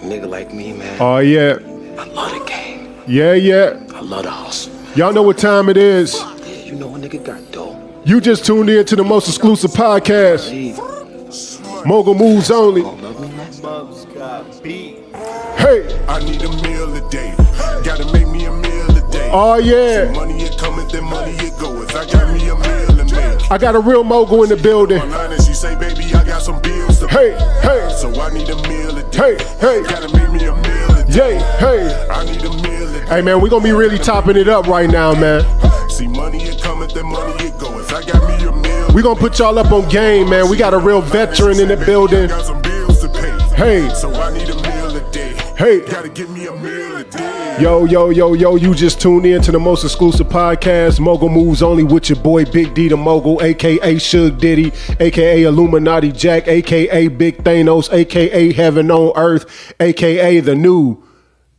nigga like me, man. Oh, yeah. I love the game. Yeah, yeah. I love the hustle. Y'all know what time it is. Yeah, you know a nigga got dough. You just tuned in to the most exclusive podcast. Mogul Moves Only. Hey. I need a meal a day. Gotta make me a meal a day. Oh, yeah. Money it coming, then money it goes. I got me a meal to make. I got a real mogul in the building. And she say, baby, I got some bills to Hey, hey. So I need a meal a day. Hey, hey. Gotta make me a meal a day. Yay, hey. I need a meal a day. Hey, man, we gonna be really topping it up right now, man. See, money it coming, then money it goes. I got me a meal. We gonna put y'all up on game, man. We got a real veteran in the building. Got some bills to pay. Hey. So I need a meal a day. Hey. Gotta give me a meal a day. Yo, you just tuned in to the most exclusive podcast, Mogul Moves Only, with your boy Big D the Mogul, a.k.a. Suge Diddy, a.k.a. Illuminati Jack, a.k.a. Big Thanos, a.k.a. Heaven on Earth, a.k.a. the new,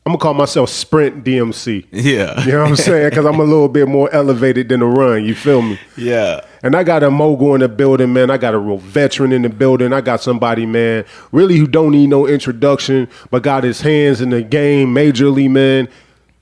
I'm gonna call myself Sprint DMC. Yeah. You know what I'm saying? Because I'm a little bit more elevated than the run, you feel me? Yeah. And I got a mogul in the building, man. I got a real veteran in the building. I got somebody, man, really who don't need no introduction, but got his hands in the game majorly, man.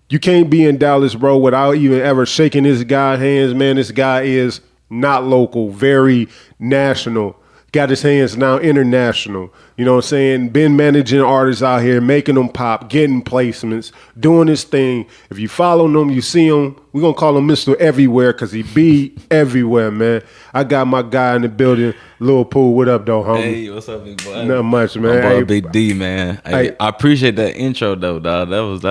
You can't be in Dallas, bro, without even ever shaking this guy's hands, man. This guy is not local, very national. Got his hands now international. You know what I'm saying? Been managing artists out here, making them pop, getting placements, doing his thing. If you follow him, you see him. We're going to call him Mr. Everywhere because he be everywhere, man. I got my guy in the building, Lil Pooh. What up, though, homie? Hey, what's up, big boy? Not much, man. My boy, Hey, Big D, man. Hey, I appreciate that intro, though, dog. That was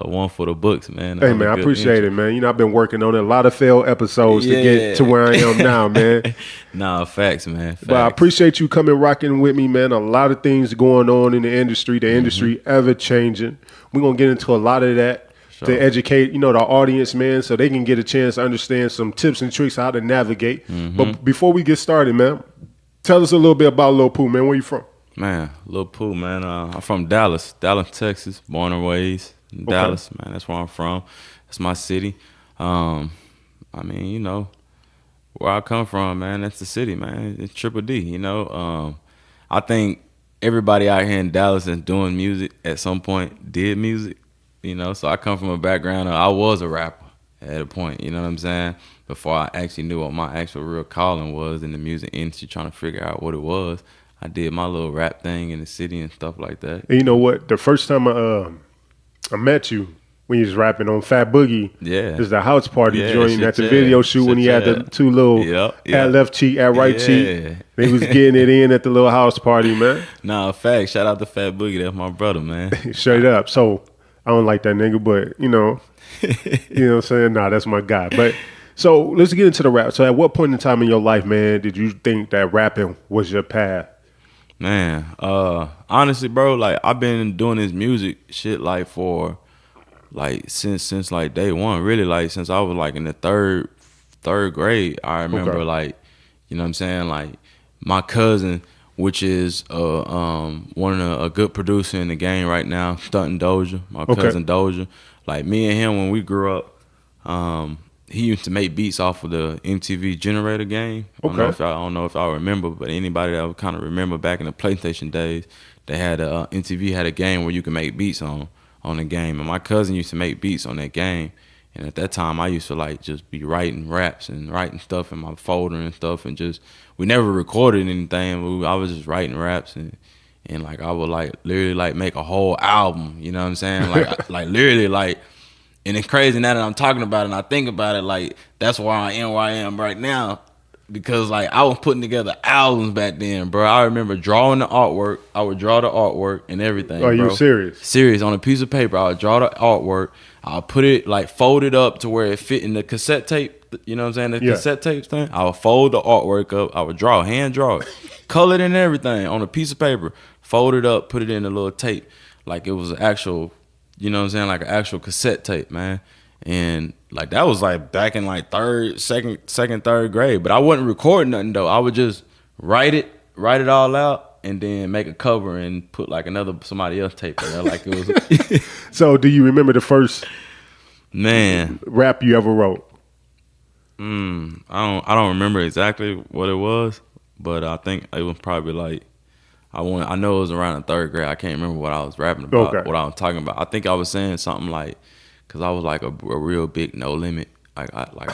one for the books, man. Hey, man, I appreciate it, man. You know, I've been working on it. A lot of failed episodes to get to where I am now, man. Nah, facts, man. Facts. But I appreciate you coming rocking with me, man. A lot of things going on in the industry. The industry ever changing. We're going to get into a lot of that to educate, the audience, man, so they can get a chance to understand some tips and tricks how to navigate. But before we get started, man, tell us a little bit about Lil Pooh, man. Where you from? Man, Lil Pooh, man. I'm from Dallas, Texas. Born and raised in Dallas, man. That's where I'm from. That's my city. I mean, where I come from, man, that's the city, man. It's Triple D, I think everybody out here in Dallas that's doing music at some point did music, So I come from a background of, I was a rapper at a point, you know what I'm saying? Before I actually knew what my actual real calling was in the music industry, trying to figure out what it was. I did my little rap thing in the city and stuff like that. And you know what? The first time I met you, when you was rapping on Fat Boogie, is the house party joint at the video shoot when he had the two little at left cheek, at right cheek. They was getting it in at the little house party, man. Nah, facts. Shout out to Fat Boogie. That's my brother, man. Straight up. So I don't like that nigga, but you know what I'm saying? Nah, that's my guy. But so let's get into the rap. So at what point in time in your life, man, did you think that rapping was your path? Man, honestly, bro, like I've been doing this music shit like for like since like day one, really, like since I was like in the third grade. I remember like, you know what I'm saying, like my cousin, which is a good producer in the game right now, Stuntin' Doja, my cousin Doja. Like me and him when we grew up, he used to make beats off of the MTV Generator game. I don't know if I remember, but anybody that would kind of remember back in the PlayStation days, they had MTV had a game where you could make beats on the game, and my cousin used to make beats on that game. And at that time, I used to like just be writing raps and writing stuff in my folder and stuff, and just we never recorded anything. I was just writing raps and like I would like literally like make a whole album. You know what I'm saying? Like like literally like. And it's crazy now that I'm talking about it and I think about it, like, that's why I am where I am right now. Because, like, I was putting together albums back then, bro. I remember drawing the artwork. I would draw the artwork and everything, Are you serious? Serious. On a piece of paper, I would draw the artwork. I'll put it, like, fold it up to where it fit in the cassette tape. You know what I'm saying? The cassette tapes thing. I would fold the artwork up. I would hand draw it. Color it and everything on a piece of paper. Fold it up, put it in a little tape. Like, it was an actual... You know what I'm saying? Like an actual cassette tape, man. And like that was like back in like third grade. But I wasn't recording nothing though. I would just write it all out, and then make a cover and put like somebody else tape there. Like it was. So do you remember the first rap you ever wrote? I don't remember exactly what it was, but I think it was probably like I know it was around the third grade. I can't remember what I was rapping about, Okay. what I was talking about. I think I was saying something like, because I was like a real big No Limit. Like I like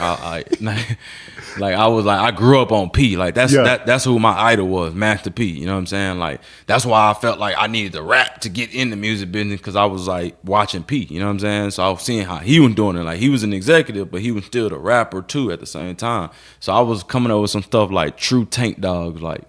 I was like I grew up on P. Like that's who my idol was, Master P. You know what I'm saying? Like that's why I felt like I needed to rap to get in the music business because I was like watching P. You know what I'm saying? So I was seeing how he was doing it. Like he was an executive, but he was still the rapper too at the same time. So I was coming up with some stuff like True Tank Dogs, like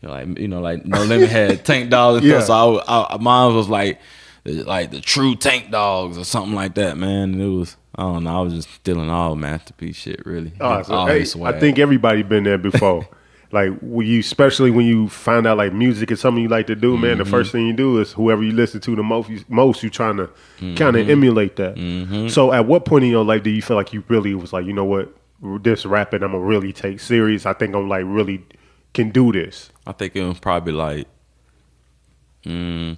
like No Limit had Tank Dogs and stuff. So mine was like the True Tank Dogs or something like that, man. And it was. I don't know. I was just stealing all masterpiece shit, really. I think everybody been there before. Like especially when you find out like music is something you like to do, man. The first thing you do is whoever you listen to the most you trying to kind of emulate that. So at what point in your life do you feel like you really was like, you know what, this rapping I'm gonna really take serious. I think I'm like really can do this. I think it was probably like, I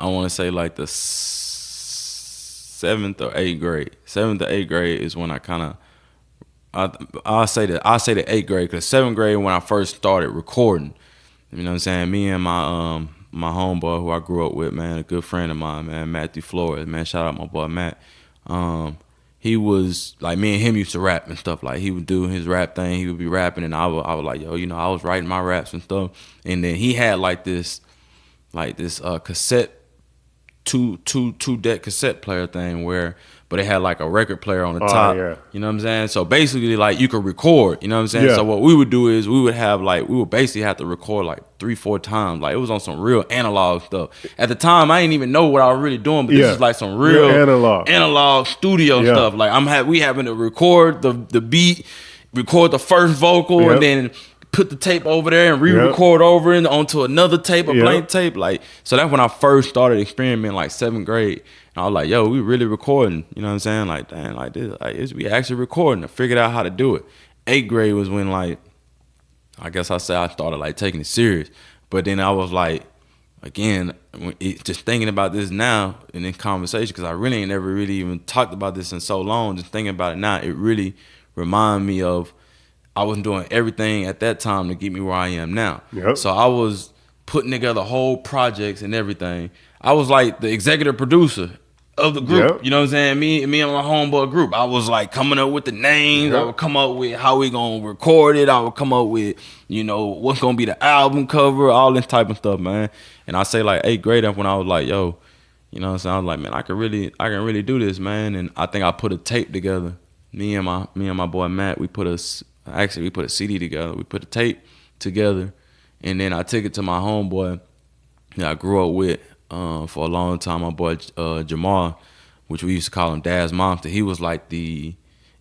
want to say like the 7th or 8th grade. 7th or 8th grade is when I kind of, I'll say the 8th grade because 7th grade when I first started recording. You know what I'm saying? Me and my homeboy who I grew up with, man, a good friend of mine, man, Matthew Flores, man, shout out my boy Matt. He was like, me and him used to rap and stuff. Like he would do his rap thing, he would be rapping, and I was like, yo, I was writing my raps and stuff. And then he had like this cassette. Two deck cassette player thing but it had like a record player on the top. Yeah. You know what I'm saying? So basically like you could record, you know what I'm saying? Yeah. So what we would do is we would basically have to record like 3-4 times. Like it was on some real analog stuff. At the time I didn't even know what I was really doing, but this is like some real analog studio stuff. Like we having to record the beat, record the first vocal, and then put the tape over there and re-record over and onto another tape, a blank tape. Like, so that's when I first started experimenting, like 7th grade. And I was like, yo, we really recording. You know what I'm saying? Like, damn, like this, like we actually recording. I figured out how to do it. 8th grade was when like, I guess I started like taking it serious. But then I was like, again, just thinking about this now and in conversation, because I really ain't never really even talked about this in so long. Just thinking about it now, it really reminded me of I wasn't doing everything at that time to get me where I am now. Yep. So I was putting together whole projects and everything. I was like the executive producer of the group. Yep. You know what I'm saying? Me and my homeboy group. I was like coming up with the names. Yep. I would come up with how we gonna record it. I would come up with, what's gonna be the album cover, all this type of stuff, man. And I say like 8th grade, that's when I was like, yo, you know what I'm saying? I was like, man, I can really do this, man. And I think I put a tape together. Me and my boy Matt, we put a CD together. We put a tape together, and then I took it to my homeboy that I grew up with for a long time, my boy Jamal, which we used to call him Dad's Monster. He was like the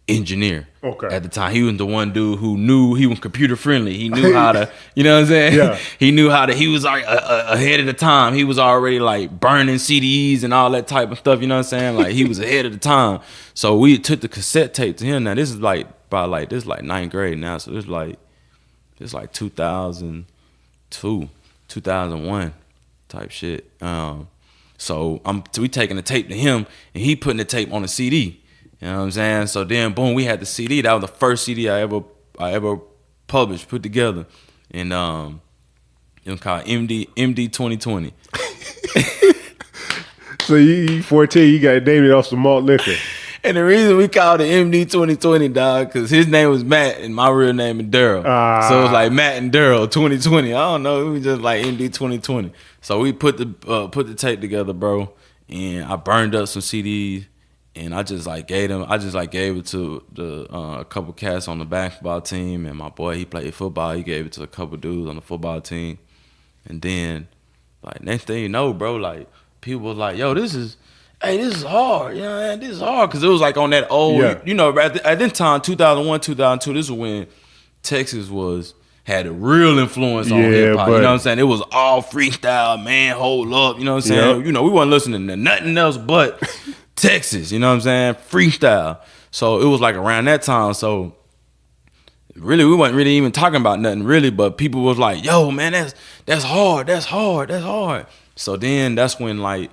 engineer at the time. He was the one dude who knew he was computer friendly. He knew how to, you know what I'm saying? Yeah. He knew how to, he was like ahead of the time. He was already like burning CDs and all that type of stuff, you know what I'm saying? Like he was ahead of the time. So we took the cassette tape to him. Now this is like, this is like 9th grade now, so this is like 2002, 2001 type shit. So we taking the tape to him, and he putting the tape on the CD. You know what I'm saying? So then, boom, we had the CD. That was the first CD I ever published, put together, and it was called MD 2020. So you 14, you got named it off some malt liquor. And the reason we called it MD 2020, dog, because his name was Matt and my real name is Daryl. So it was like Matt and Daryl 2020. I don't know. It was just like MD 2020. So we put the tape together, bro, and I burned up some CDs, and I just gave it to a couple cats on the basketball team, and my boy, he played football. He gave it to a couple dudes on the football team, and then like next thing you know, bro, like people was like, yo, this is hard, you know, man, this is hard, because it was like on that old, at this time, 2001, 2002, this is when Texas had a real influence on hip hop, you know what I'm saying? It was all freestyle, man, hold up, you know what I'm saying? Yep. We wasn't listening to nothing else but Texas, you know what I'm saying? Freestyle. So it was like around that time, so really, we wasn't really even talking about nothing really, but people was like, yo, man, that's hard. So then that's when like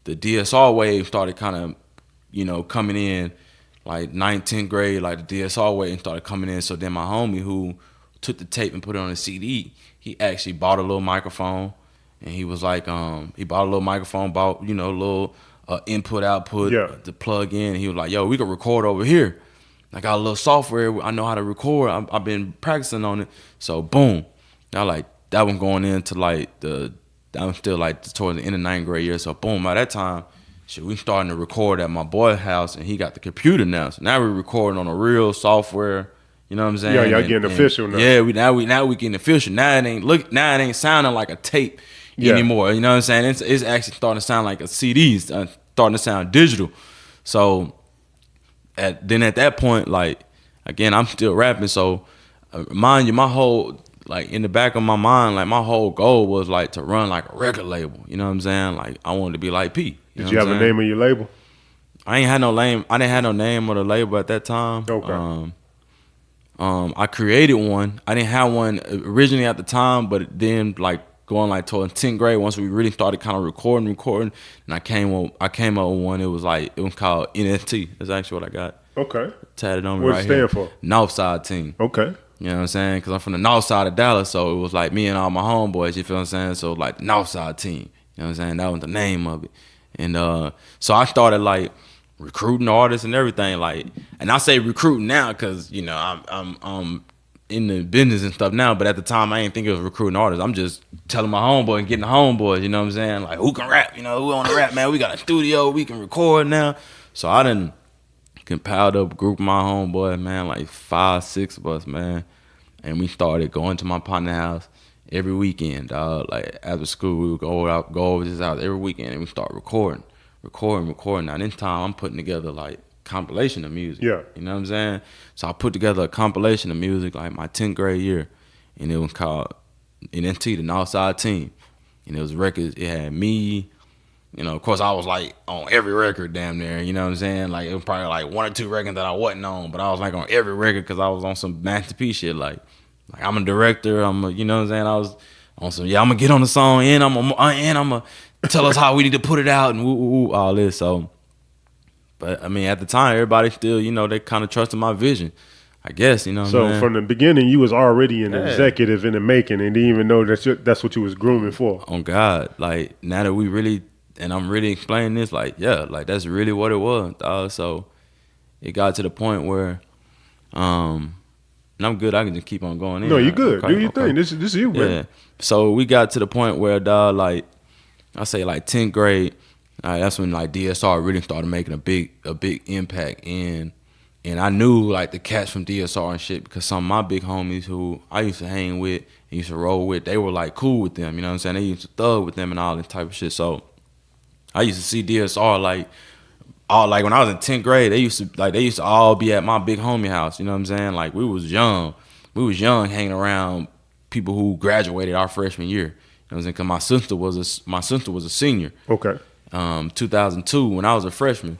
the DSR wave started kind of, coming in, like 9th, 10th grade, like the DSR wave started coming in. So then my homie who took the tape and put it on a CD, he actually bought a little microphone and he was like, he bought a little microphone, bought, you know, a little input output to plug in. And he was like, yo, we can record over here. I got a little software. I know how to record. I've been practicing on it. So boom, I like that one going into like I'm still like towards the end of 9th grade year. So boom, by that time, shit, we starting to record at my boy's house, and he got the computer now. So now we're recording on a real software. You know what I'm saying? Yeah, y'all getting official now. Yeah, we getting official. Now it ain't sounding like a tape anymore. You know what I'm saying? It's actually starting to sound like a CD. Starting to sound digital. So at that point, like again, I'm still rapping. So mind you, my whole like in the back of my mind, like my whole goal was like to run like a record label. You know what I'm saying? Like I wanted to be like P. Did you have a name of your label? I ain't had no name. I didn't have no name of the label at that time. Okay. I created one. I didn't have one originally at the time, but then like going like toward 10th grade, once we really started kind of recording, and I came up with one. It was called NFT. That's actually what I got. Okay. Tatted on me What right it here. stand for? Northside Team. Okay. You know what I'm saying? Because I'm from the north side of Dallas, so it was like me and all my homeboys, you feel what I'm saying? So like the Northside Team. You know what I'm saying? That was the name of it. And so I started like recruiting artists and everything, like, and I say recruiting now because you know I'm in the business and stuff now, but at the time I didn't think it was recruiting artists. I'm just telling my homeboy and getting the homeboys, you know what I'm saying? Like, who can rap? You know, who want to rap, man? We got a studio, we can record now. So I done compiled up a group of my homeboys, man, like 5, 6 of us, man, and we started going to my partner's house every weekend, dog. Like after school, we would go over to his house every weekend, and we start recording. Now this time I'm putting together like compilation of music. Yeah. You know what I'm saying? So I put together a compilation of music like my 10th grade year, and it was called NNT, the Northside Team. And it was records, it had me, you know, of course I was like on every record damn near, you know what I'm saying? Like it was probably like 1 or 2 records that I wasn't on, but I was like on every record because I was on some Master P shit. Like I'm a director, you know what I'm saying? I was on some, I'm gonna get on the song and I'm gonna tell us how we need to put it out and woo, all this. So, but I mean, at the time, everybody still, you know, they kind of trusted my vision, I guess, you know what I'm saying? So from the beginning, you was already an executive in the making and didn't even know that's what you was grooming for. On God, like now that we really, and I'm really explaining this, like, yeah, like that's really what it was. So it got to the point where, and I'm good, I can just keep on going in. No, you good. Okay, do your thing. This is you, man. Yeah. So we got to the point where, dog, like, I say like 10th grade, that's when like DSR really started making a big impact and I knew like the cats from DSR and shit because some of my big homies who I used to hang with and used to roll with, they were like cool with them, you know what I'm saying? They used to thug with them and all this type of shit. So I used to see DSR like when I was in 10th grade, they used to all be at my big homie house, you know what I'm saying? Like we was young hanging around people who graduated our freshman year. You know what I'm saying? Because my sister was a senior. Okay. 2002 when I was a freshman.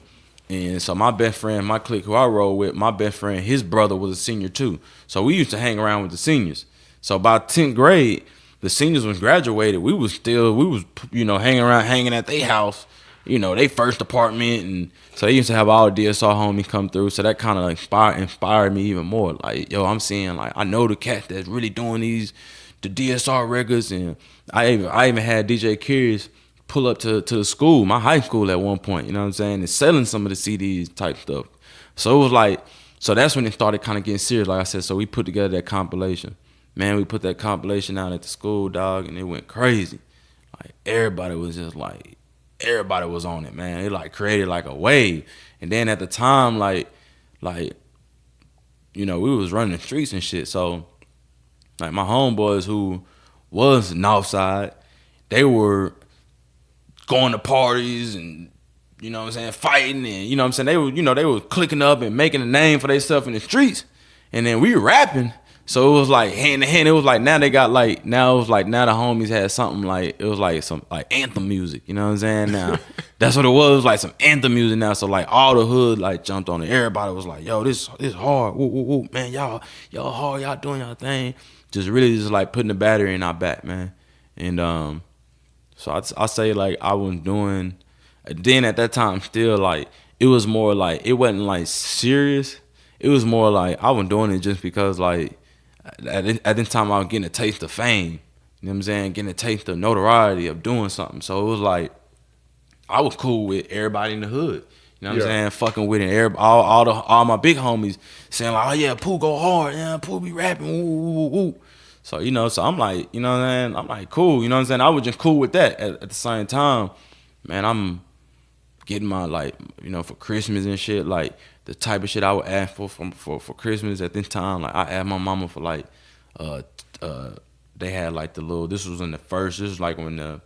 And so my best friend, my clique who I roll with, my best friend, his brother was a senior too. So we used to hang around with the seniors. So by 10th grade, the seniors was graduated, we was you know, hanging at their house, you know, they first apartment. And so they used to have all the DSR homies come through. So that kind of inspired me even more. Like, yo, I'm seeing like, I know the cat that's really doing the DSR records. And I even had DJ Curious pull up to the school, my high school at one point, you know what I'm saying, and selling some of the CDs type stuff. So it was like, so that's when it started kind of getting serious, like I said. So we put together that compilation. Man, we put that compilation out at the school, dog, and it went crazy. Like everybody was on it, man. It like created like a wave. And then at the time, like, you know, we was running the streets and shit. So like my homeboys who was Northside, they were going to parties and, you know what I'm saying, fighting and, you know what I'm saying, they were clicking up and making a name for themselves in the streets. And then we were rapping. So it was like hand to hand. It was like now the homies had something like, it was like some like anthem music, you know what I'm saying? Now that's what it was. It was like some anthem music now. So like all the hood like jumped on it. Everybody was like, yo, this hard. Woo, woo, woo. Man, y'all hard, y'all doing y'all thing. Just like putting the battery in our back, man. And so I say like I was doing, then at that time still like, it was more like, it wasn't like serious. It was more like I was doing it just because like, at this time I was getting a taste of fame. You know what I'm saying? Getting a taste of notoriety of doing something. So it was like I was cool with everybody in the hood. You know what I'm saying? Fucking with it. All my big homies saying like, oh yeah, Pooh go hard. Yeah, Pooh be rapping. Woo, woo, woo, woo. So, you know, so I'm like, you know what I'm saying? I'm like, cool. You know what I'm saying? I was just cool with that. At the same time, man, I'm getting my, like, you know, for Christmas and shit, like the type of shit I would ask for Christmas at this time. Like I asked my mama for like, they had like this was like when the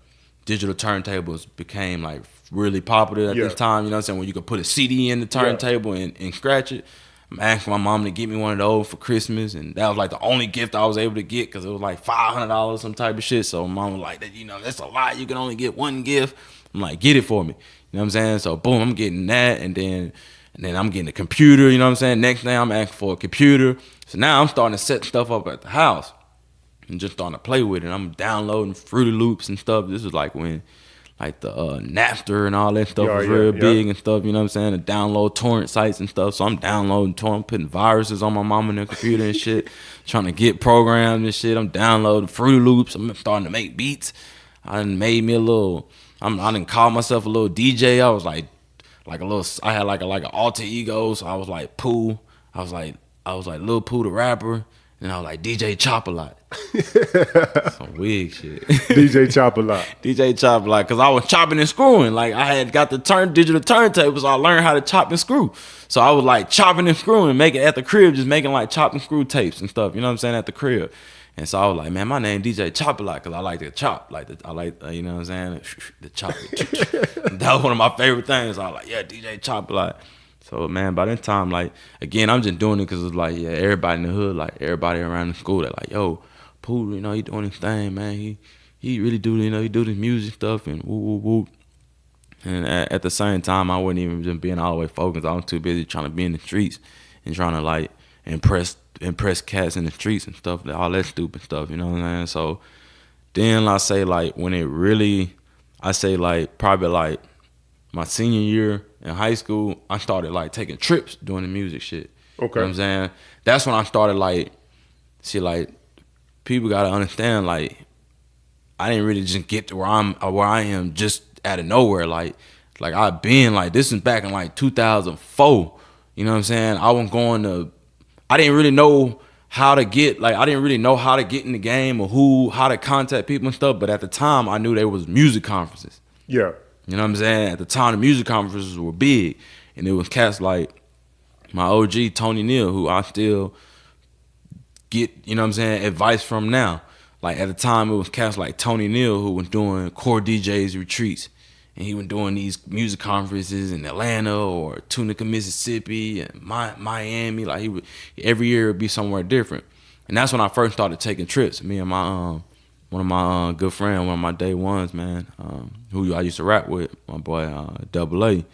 digital turntables became like really popular at this time, you know what I'm saying, when you could put a CD in the turntable and scratch it. I'm asking my mom to get me one of those for Christmas, and that was like the only gift I was able to get because it was like $500, some type of shit. So mom was like, you know, that's a lot. You can only get one gift. I'm like, get it for me. You know what I'm saying? So boom, I'm getting that, and then I'm getting a computer. You know what I'm saying? Next thing I'm asking for a computer. So now I'm starting to set stuff up at the house and just starting to play with it. I'm downloading Fruity Loops and stuff. This is like when like the Napster and all that stuff was real big and stuff, you know what I'm saying? To download torrent sites and stuff. So I'm downloading torrent, putting viruses on my mom and their computer and shit, trying to get programs and shit. I'm downloading Fruity Loops. I'm starting to make beats. I done made me a little, I done call myself a little DJ. I was like a little, I had like an alter ego. So I was like Pooh. I was like Lil Pooh the rapper. And I was like DJ Chop a Lot. Some wig shit. DJ Chop a Lot. DJ Chop a Lot, because I was chopping and screwing. Like I had got the digital turntables, so I learned how to chop and screw. So I was like chopping and screwing, making at the crib, just making like chop and screw tapes and stuff. You know what I'm saying, at the crib. And so I was like, man, my name DJ Chop a Lot because I like to chop. You know what I'm saying, the chop. That was one of my favorite things. I was like, yeah, DJ Chop a Lot. So, man, by that time, like, again, I'm just doing it because it's like, yeah, everybody in the hood, like, everybody around the school, they're like, yo, Pooh, you know, he doing his thing, man. He really do, you know, he do this music stuff and woo, woo, woo. And at the same time, I wasn't even just being all the way focused. I was too busy trying to be in the streets and trying to, like, impress cats in the streets and stuff, all that stupid stuff, you know what I'm saying? So then I say, like, when it really, I say, like, probably, like, my senior year in high school, I started like taking trips doing the music shit. Okay. You know what I'm saying? That's when I started like, see, like, people gotta understand, like, I didn't really just get to where I am just out of nowhere. Like I've been like, this is back in like 2004. You know what I'm saying? I didn't really know how to get, like, I didn't really know how to get in the game or how to contact people and stuff. But at the time, I knew there was music conferences. Yeah. You know what I'm saying? At the time, the music conferences were big. And it was cats like my OG, Tony Neal, who I still get, you know what I'm saying, advice from now. Like, at the time, it was cats like Tony Neal who was doing Core DJs retreats. And he was doing these music conferences in Atlanta or Tunica, Mississippi, and Miami. Like, every year it would be somewhere different. And that's when I first started taking trips. Me and my one of my good friends, one of my day ones, man, who I used to rap with, my boy Double A.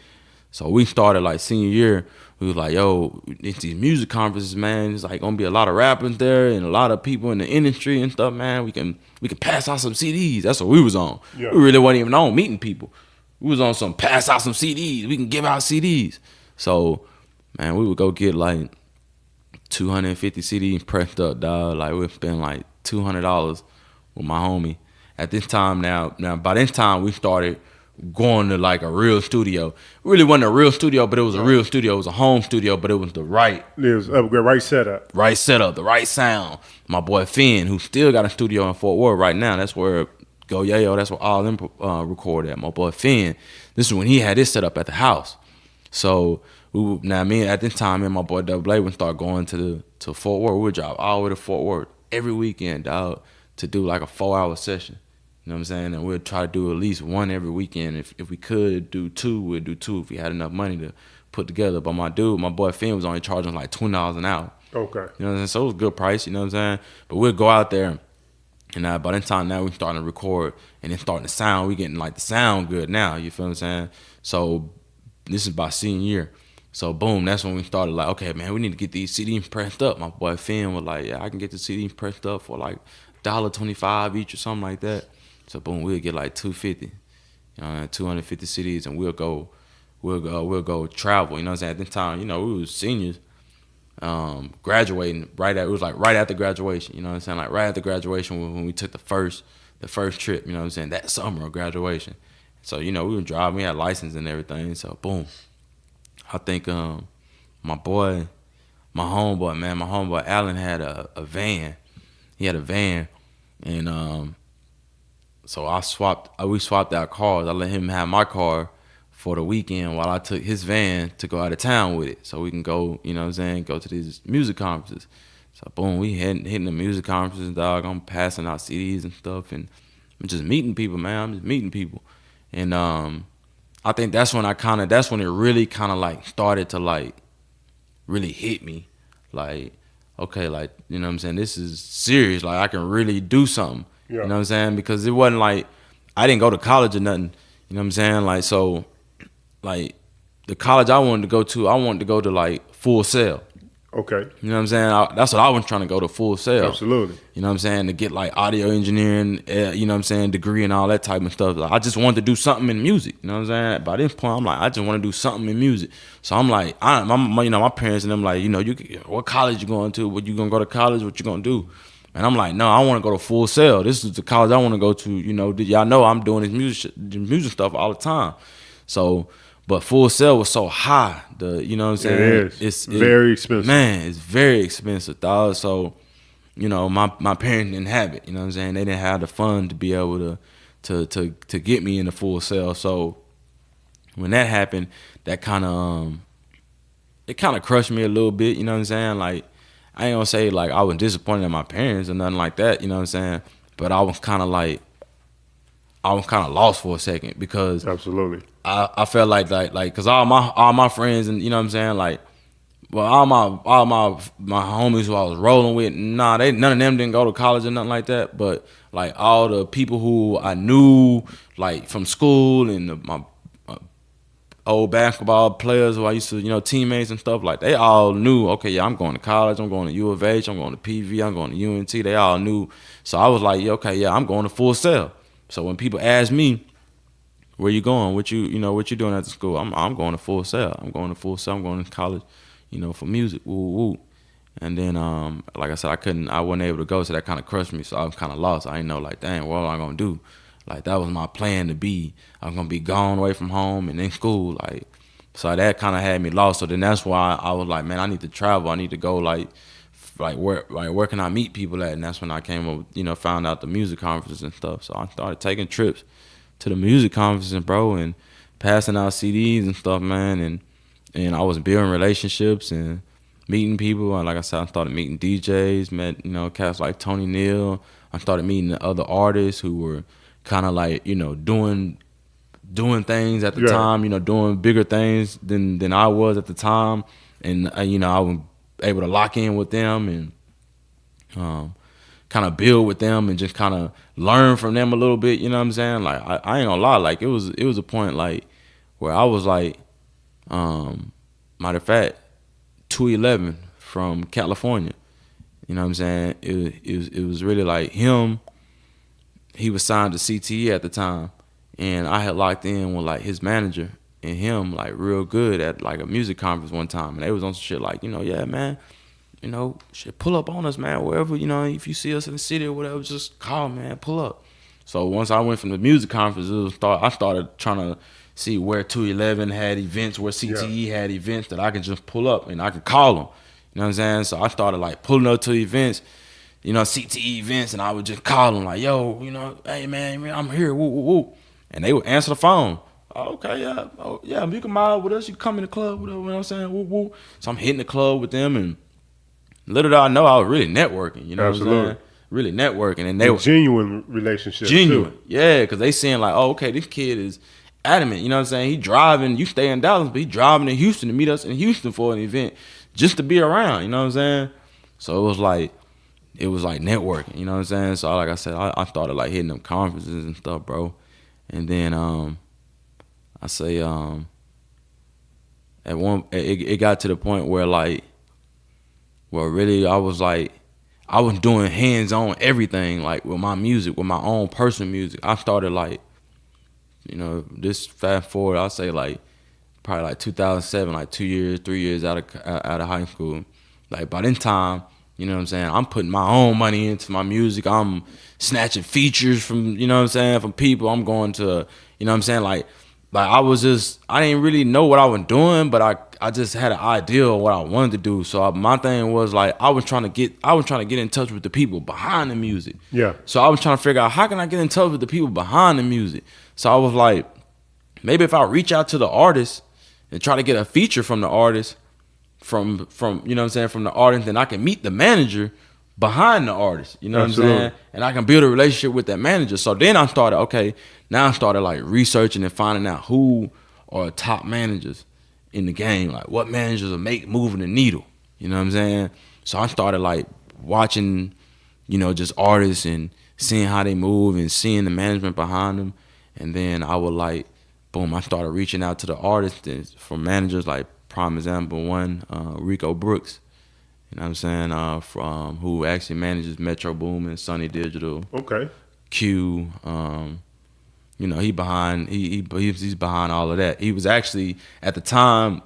So we started like senior year. We was like, yo, it's these music conferences, man. It's like gonna be a lot of rappers there and a lot of people in the industry and stuff, man. We can pass out some CDs. That's what we was on. Yeah. We really wasn't even on meeting people. We was on some pass out some CDs. We can give out CDs. So, man, we would go get like 250 CDs pressed up, dog. Like, we'd spend like $200 with my homie. At this time now by this time we started going to like a real studio. It really wasn't a real studio, but it was a real studio. It was a home studio, but it was the right. It was a right setup. Right setup, the right sound. My boy Finn, who still got a studio in Fort Worth right now. That's where Go Yayo, that's where all them recorded at. My boy Finn. This is when he had his set up at the house. So at this time, me and my boy Double A would start going to Fort Worth. We would drive all the way to Fort Worth every weekend, dog, to do like a 4-hour session. You know what I'm saying? And we'd try to do at least one every weekend. If we could do two, we'd do two if we had enough money to put together. But my boy Finn was only charging like $20 an hour. Okay. You know what I'm saying? So it was a good price, you know what I'm saying? But we'd go out there, and by that time now we starting to record and then starting to sound. We getting like the sound good now, you feel what I'm saying? So this is by senior year. So boom, that's when we started like, okay, man, we need to get these CDs pressed up. My boy Finn was like, yeah, I can get the CDs pressed up for like $1.25 each or something like that. So boom, we'll get like 250, 250 CDs, and we'll go travel. You know what I'm saying? At this time, we was seniors. graduating it was like right after graduation, you know what I'm saying? Like right after graduation when we took the first trip, you know what I'm saying? That summer of graduation. So, you know, we were driving, we had license and everything. So boom. I think my homeboy Allen had a van. He had a van, and so we swapped out cars. I let him have my car for the weekend while I took his van to go out of town with it, so we can go, you know what I'm saying, go to these music conferences. So boom, we hitting the music conferences, dog. I'm passing out CDs and stuff, and I'm just meeting people, man. I'm just meeting people, and I think that's when it really kind of like started to like really hit me, like, okay, like, you know what I'm saying, this is serious, like I can really do something. Yeah. You know what I'm saying? Because it wasn't like I didn't go to college or nothing, you know what I'm saying? Like, so like the college I wanted to go to like Full Sail. Okay. You know what I'm saying? That's what I was trying to go to, Full Sail. Absolutely. You know what I'm saying? To get like audio engineering, you know what I'm saying, degree and all that type of stuff. Like, I just wanted to do something in music. You know what I'm saying? By this point, I'm like, I just want to do something in music. So I'm like, my parents and them like, you know, what college you going to? What you gonna go to college? What you gonna do? And I'm like, no, I want to go to Full Sail. This is the college I want to go to. You know, y'all know I'm doing this music stuff all the time. So. But Full Sail was so high, you know what I'm saying? It is. It's very expensive. Man, it's very expensive, dog. So, you know, my parents didn't have it. You know what I'm saying? They didn't have the fund to be able to get me into Full Sail. So when that happened, that kind of it kind of crushed me a little bit. You know what I'm saying? Like, I ain't gonna say like I was disappointed in my parents or nothing like that. You know what I'm saying? But I was kind of lost for a second because absolutely. I felt like because all my friends and, you know what I'm saying, like, well, all my homies who I was rolling with, none of them didn't go to college or nothing like that. But like all the people who I knew like from school and my old basketball players who I used to, you know, teammates and stuff, like they all knew, okay, yeah, I'm going to college, I'm going to U of H, I'm going to PV, I'm going to UNT. They all knew. So I was like, yeah, okay, yeah, I'm going to Full Sail. So when people ask me, where you going? What you doing after school? I'm going to Full Sail. I'm going to Full Sail. I'm going to college, you know, for music. Woo woo. And then, like I said, I wasn't able to go, so that kind of crushed me. So I was kind of lost. I didn't know, like, dang, what am I gonna do? Like, that was my plan to be. I was gonna be gone away from home and in school, like. So that kind of had me lost. So then that's why I was like, man, I need to travel. I need to go, like where can I meet people at? And that's when I came up, you know, found out the music conferences and stuff. So I started taking trips to the music conferences, bro, and passing out CDs and stuff, man. And I was building relationships and meeting people. And like I said, I started meeting DJs, met, you know, cats like Tony Neal. I started meeting the other artists who were kind of like, you know, doing things at the time, you know, doing bigger things than I was at the time. And, you know, I was able to lock in with them and kind of build with them and just kind of learn from them a little bit, you know what I'm saying? Like, I ain't gonna lie, like, it was a point, like, where I was like, matter of fact, 211 from California, you know what I'm saying? It was really like him, he was signed to CTE at the time, and I had locked in with, like, his manager and him, like, real good at, like, a music conference one time, and they was on some shit like, you know, yeah, man, you know, shit, pull up on us, man, wherever, you know, if you see us in the city or whatever, just call, man, pull up. So once I went from the music conference, I started trying to see where 211 had events, where CTE had events that I could just pull up and I could call them. You know what I'm saying? So I started, like, pulling up to events, you know, CTE events, and I would just call them, like, yo, you know, hey, man, I'm here, woo, woo, woo. And they would answer the phone. Oh, okay, yeah, oh, yeah, you can mob with us, you can come in the club, whatever, you know what I'm saying, woo, woo. So I'm hitting the club with them, and little did I know I was really networking, you know Absolutely. what I'm saying? Really networking. And they were genuine relationships. genuine. Too. Yeah, because they seeing like, oh, okay, this kid is adamant, you know what I'm saying? He driving, you stay in Dallas, but he driving to Houston to meet us in Houston for an event just to be around, you know what I'm saying? So it was like networking, you know what I'm saying? So like I said, I started like hitting them conferences and stuff, bro. And then I say it got to the point where like, well, really, I was doing hands-on everything, like with my music, with my own personal music. I started like, you know, this fast forward, I'll say like, probably like 2007, like 3 years out of high school. Like by then time, you know what I'm saying, I'm putting my own money into my music. I'm snatching features from, you know what I'm saying, from people. I'm going to, you know what I'm saying, like I didn't really know what I was doing, but I just had an idea of what I wanted to do. So my thing was like I was trying to get in touch with the people behind the music. Yeah. So I was trying to figure out how can I get in touch with the people behind the music. So I was like, maybe if I reach out to the artist and try to get a feature from the artist, from you know what I'm saying, from the artist, then I can meet the manager behind the artist, you know Absolutely. what I'm saying? And I can build a relationship with that manager. So then I started like researching and finding out who are top managers in the game, like what managers are moving the needle, you know what I'm saying? So I started like watching, you know, just artists and seeing how they move and seeing the management behind them. And then I would like, boom, I started reaching out to the artists and from managers, like prime example one, Rico Brooks, you know what I'm saying, from who actually manages Metro Boomin, Sunny Digital, Okay. Q, you know, he's behind all of that. He was actually at the time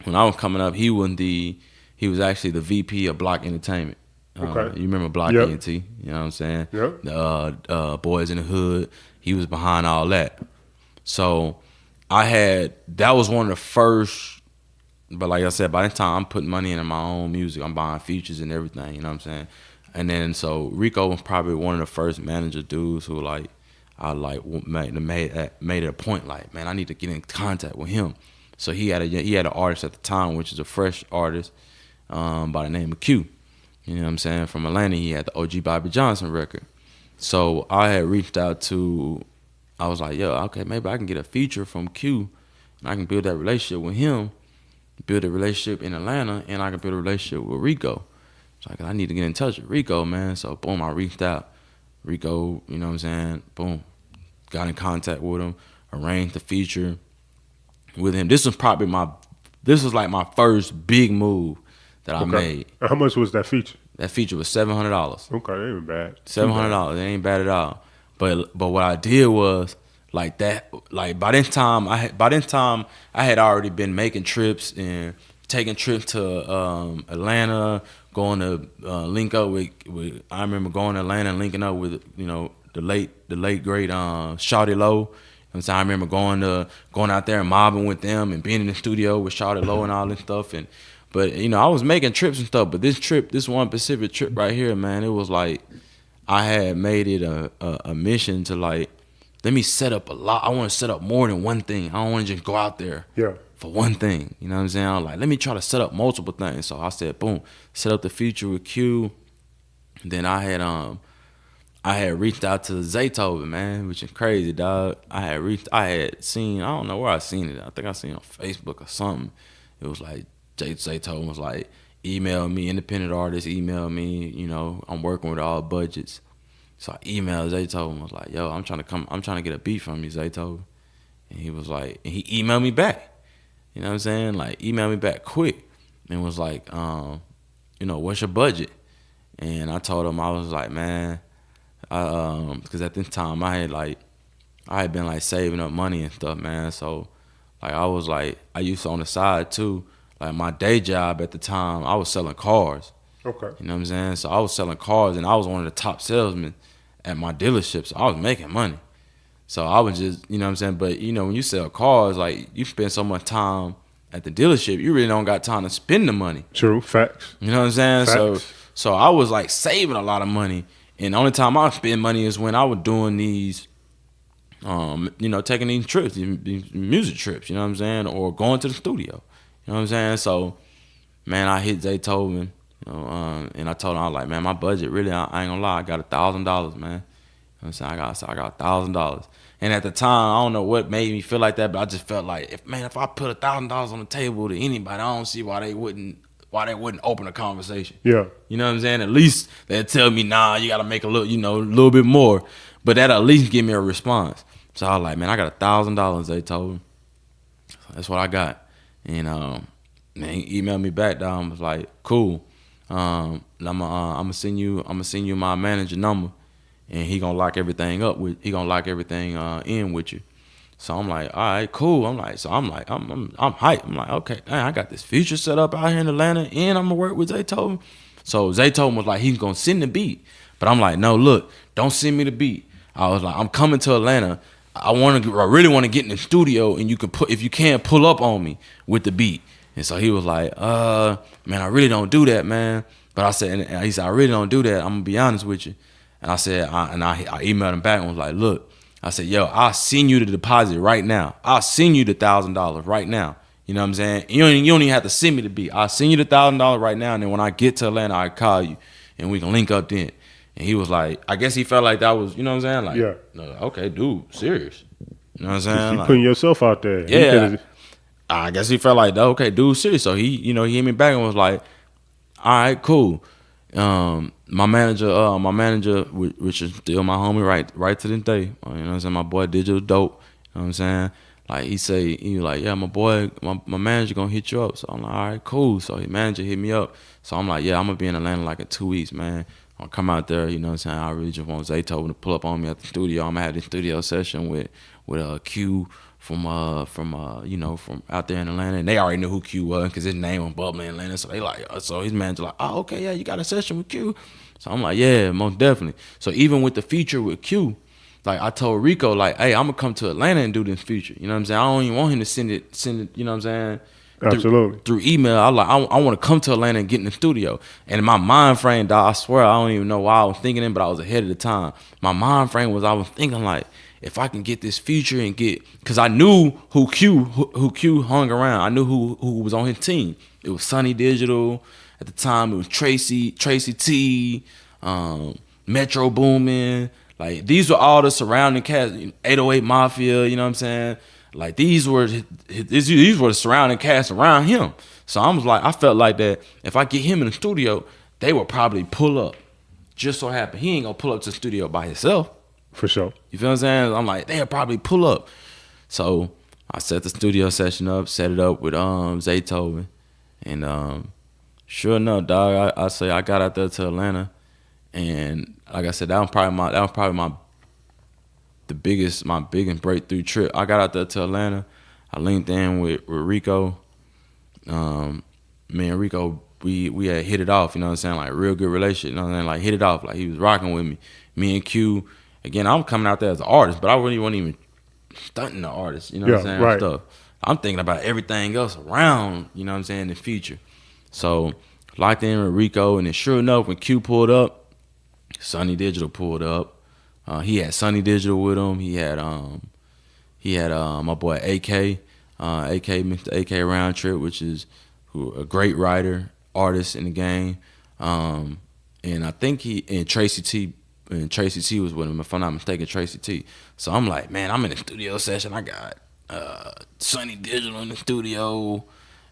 when I was coming up, he was actually the VP of Block Entertainment. Okay. You remember Block Yep. ENT, you know what I'm saying? Yep. The Boys in the Hood, he was behind all that. So that was one of the first, but like I said, by the time I'm putting money into my own music, I'm buying features and everything, you know what I'm saying? And then so Rico was probably one of the first manager dudes who like I like made it a point like, man, I need to get in contact with him. So he had an artist at the time, which is a fresh artist by the name of Q. You know what I'm saying? From Atlanta, he had the OG Bobby Johnson record. So I had reached out to, I was like, yo, okay, maybe I can get a feature from Q and I can build that relationship with him, build a relationship in Atlanta, and I can build a relationship with Rico. So I need to get in touch with Rico, man. So boom, I reached out. Rico, you know what I'm saying? Boom, got in contact with him, arranged the feature with him. This was like my first big move that I made. How much was that feature? That feature was $700. Okay, that ain't bad. $700. It ain't bad at all. But what I did was like that. Like by this time I had already been making trips and taking trips to Atlanta, going to link up with. I remember going to Atlanta and linking up with, you know, the late great Shawty Low. And so I remember going out there and mobbing with them and being in the studio with Shawty Low and all this stuff. But you know, I was making trips and stuff. But this one specific trip right here, man, it was like I had made it a mission to like, let me set up a lot. I want to set up more than one thing. I don't want to just go out there for one thing. You know what I'm saying? I was like, let me try to set up multiple things. So I said, boom, set up the feature with Q. And then I had reached out to Zaytovon, man, which is crazy, dog. I had seen, I don't know where I seen it. I think I seen it on Facebook or something. It was like Zaytovon was like, email me, independent artists, email me, you know, I'm working with all budgets. So I emailed Zaytovon, was like, yo, I'm trying to get a beat from you, Zaytovon. And he was like, and he emailed me back. You know what I'm saying? Like, emailed me back quick and was like, you know, what's your budget? And I told him, I was like, man, because at this time I had been like saving up money and stuff, man. So like I used to on the side too, like my day job at the time, I was selling cars. Okay. You know what I'm saying? So I was selling cars and I was one of the top salesmen at my dealership. So I was making money. So I was just, you know what I'm saying? But you know, when you sell cars, like you spend so much time at the dealership, you really don't got time to spend the money. True, facts. You know what I'm saying? Facts. So I was like saving a lot of money. And the only time I spend money is when I was doing these, you know, taking these trips, these music trips, you know what I'm saying? Or going to the studio, you know what I'm saying? So, man, I hit Zaytovon, you know, and I told him, I was like, man, my budget really, I ain't gonna lie, I got $1,000, man. You know what I'm saying? I got $1,000. And at the time, I don't know what made me feel like that, but I just felt like, if I put $1,000 on the table to anybody, I don't see why they wouldn't open a conversation. Yeah. You know what I'm saying? At least they'd tell me, nah, you gotta make a little bit more. But that at least give me a response. So I was like, man, I got $1,000, they told me. So that's what I got. And man, he emailed me back down, was like, cool. I'm gonna send you my manager number, and he gonna lock everything in with you. So I'm like, all right, cool. I'm hyped. I'm like, okay, dang, I got this feature set up out here in Atlanta, and I'm gonna work with Zaytovon. So Zaytovon was like, he's gonna send the beat, but I'm like, no, look, don't send me the beat. I was like, I'm coming to Atlanta. I really want to get in the studio, and if you can pull up on me with the beat. And so he was like, man, I really don't do that, man. But I said, and he said, I really don't do that. I'm gonna be honest with you. And I said, I emailed him back and was like, look. I said, yo, I'll send you the deposit right now. I'll send you the $1,000 right now. You know what I'm saying? You don't even have to send me the beat. I'll send you the $1,000 right now, and then when I get to Atlanta, I'll call you, and we can link up then. And he was like, I guess he felt like that was, you know what I'm saying? Like, yeah. No, okay, dude, serious. You know what I'm saying? You like, putting yourself out there. Yeah. I guess he felt like, okay, dude, serious. So he hit me back and was like, all right, cool. My manager, which is still my homie right to this day. You know what I'm saying? My boy Digital Dope. You know what I'm saying? Like he was like, yeah, my boy, my manager gonna hit you up. So I'm like, all right, cool. So his manager hit me up. So I'm like, yeah, I'm gonna be in Atlanta like in 2 weeks, man. I'll come out there, you know what I'm saying? I really just want Zaytovon to pull up on me at the studio. I'm gonna have this studio session with Q from out there in Atlanta, and they already knew who Q was because his name was bubbling in Atlanta. So they like, so his manager like, oh, okay, yeah, you got a session with Q. So I'm like, yeah, most definitely. So even with the feature with Q, like I told Rico, like, hey, I'm gonna come to Atlanta and do this feature. You know what I'm saying? I don't even want him to send it. You know what I'm saying? Absolutely. Through email, I want to come to Atlanta and get in the studio. And in my mind frame, dog, I swear I don't even know why I was thinking it, but I was ahead of the time. My mind frame was I was thinking like, if I can get this feature and because I knew who Q hung around. I knew who was on his team. It was Sunny Digital at the time. It was Tracy T, Metro Boomin. Like these were all the surrounding cast. 808 Mafia. You know what I'm saying? Like these were the surrounding cast around him. So I felt like that if I get him in the studio, they would probably pull up. Just so happened he ain't gonna pull up to the studio by himself. For sure. You feel what I'm saying? I'm like, they'll probably pull up. So I set the studio session up, set it up with Zaytovon. And sure enough, dog, I got out there to Atlanta, and like I said, that was probably my biggest breakthrough trip. I got out there to Atlanta. I linked in with Rico. Me and Rico, we had hit it off, you know what I'm saying? Like real good relationship, you know what I'm saying? Like hit it off. Like he was rocking with me. Me and Q, again, I'm coming out there as an artist, but I really wasn't even stunting the artist, you know what I'm saying? Right. Stuff. I'm thinking about everything else around, you know what I'm saying, the future. So locked in with Rico, and then sure enough, when Q pulled up, Sunny Digital pulled up. He had Sunny Digital with him. He had my boy AK, Mr. AK Roundtrip, which is a great writer, artist in the game. And I think Tracy T was with him, if I'm not mistaken, Tracy T. So I'm like, man, I'm in the studio session. I got Sunny Digital in the studio.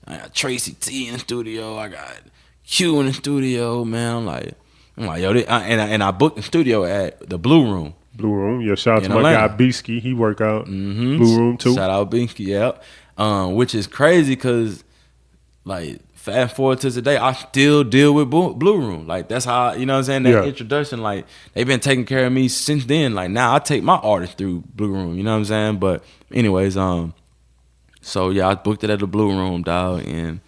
I got Tracy T in the studio. I got Q in the studio, man. I'm like, yo, and I booked the studio at the Blue Room. Blue Room, yeah. Shout out to my Atlanta. guy Beasky. He work out Blue Room too. Shout out Binky, yeah. Which is crazy because, like, fast forward to today, I still deal with Blue Room. Like, that's how, you know what I'm saying? That introduction, like, they've been taking care of me since then. Like, now I take my artists through Blue Room, you know what I'm saying? But anyways, so yeah, I booked it at the Blue Room, dog, and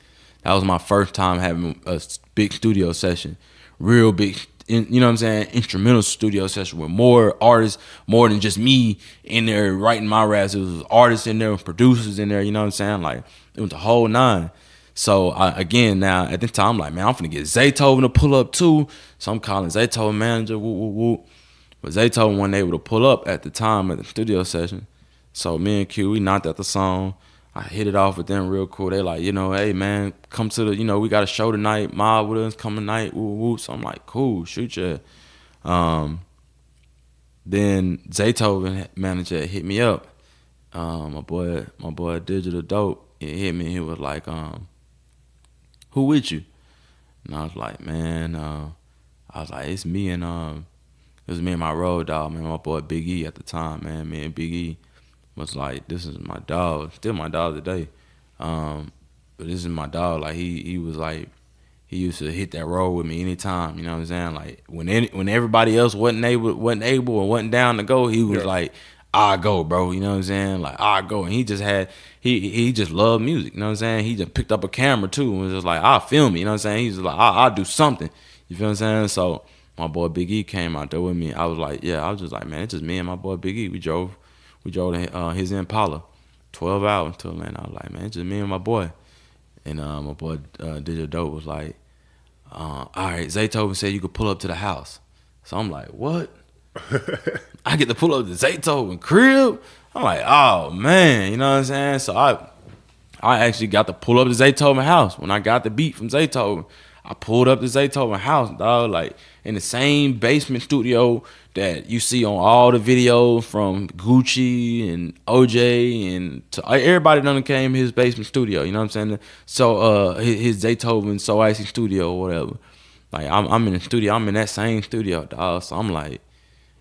that was my first time having a big studio session. Real big, you know what I'm saying, instrumental studio session with more artists, more than just me in there writing my raps. It was artists in there, producers in there, you know what I'm saying? Like, it was the whole nine. So, again, now, at this time, I'm like, man, I'm finna get Zaytovon to pull up, too. So, I'm calling Zaytovon manager, whoop. But Zaytovon wasn't able to pull up at the time at the studio session. So, me and Q, we knocked out the song. I hit it off with them real cool. They like, you know, hey, man, come to the, we got a show tonight. Mob with us, come tonight, woo. So, I'm like, cool, shoot ya. Then Zaytovon manager hit me up. My boy Digital Dope, he hit me. He was like, who with you? And I was like, man, it's me and it was me and my road dog, man, my boy Big E at the time, man. Me and Big E was like, this is my dog, still my dog today. But this is my dog. Like he was like, he used to hit that road with me anytime, you know what I'm saying? Like when everybody else wasn't able or wasn't down to go, he was like, I go, bro. You know what I'm saying? Like, I go. And he just had, he just loved music. You know what I'm saying? He just picked up a camera too and was just like, I'll film it. You know what I'm saying? He's just like, I'll do something. You feel what I'm saying? So my boy Big E came out there with me. I was like, yeah, I was just like, man, it's just me and my boy Big E. We drove to his Impala, 12 hours to Atlanta. I was like, man, it's just me and my boy. And my boy Digital Dope was like, all right, Zaytovon said you could pull up to the house. So I'm like, what? I get to pull up to Zaytovon crib? I'm like, oh, man, you know what I'm saying? So I actually got to pull up to Zaytovon house. When I got the beat from Zaytovon, I pulled up to Zaytovon house, dog, like in the same basement studio that you see on all the videos from Gucci and OJ and everybody done came his basement studio, you know what I'm saying? So his Zaytovon So Icy studio or whatever. Like I'm in the studio, I'm in that same studio, dog. So I'm like,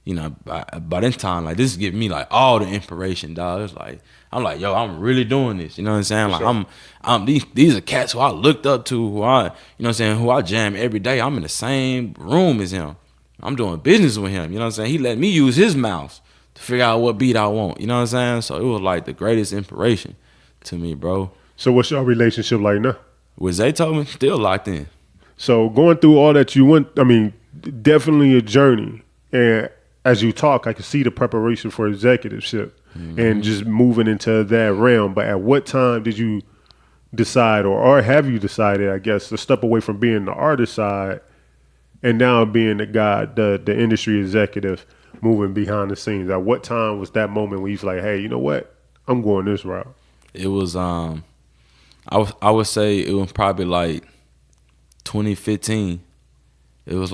you know, by this time, like this is giving me like all the inspiration, dog. It's like I'm like, yo, I'm really doing this. You know what I'm saying? Like I'm these are cats who I looked up to, who I, you know what I'm saying, who I jam every day. I'm in the same room as him. I'm doing business with him. You know what I'm saying? He let me use his mouse to figure out what beat I want. You know what I'm saying? So it was like the greatest inspiration to me, bro. So what's your relationship like now? With Zaytovon, still locked in. So going through all that you went, I mean, definitely a journey. And as you talk, I can see the preparation for executiveship and just moving into that realm. But at what time did you decide, or have you decided, I guess, to step away from being the artist side and now being the guy, the industry executive moving behind the scenes? At what time was that moment where you was like, hey, you know what? I'm going this route? It was, I would say it was probably like 2015. It was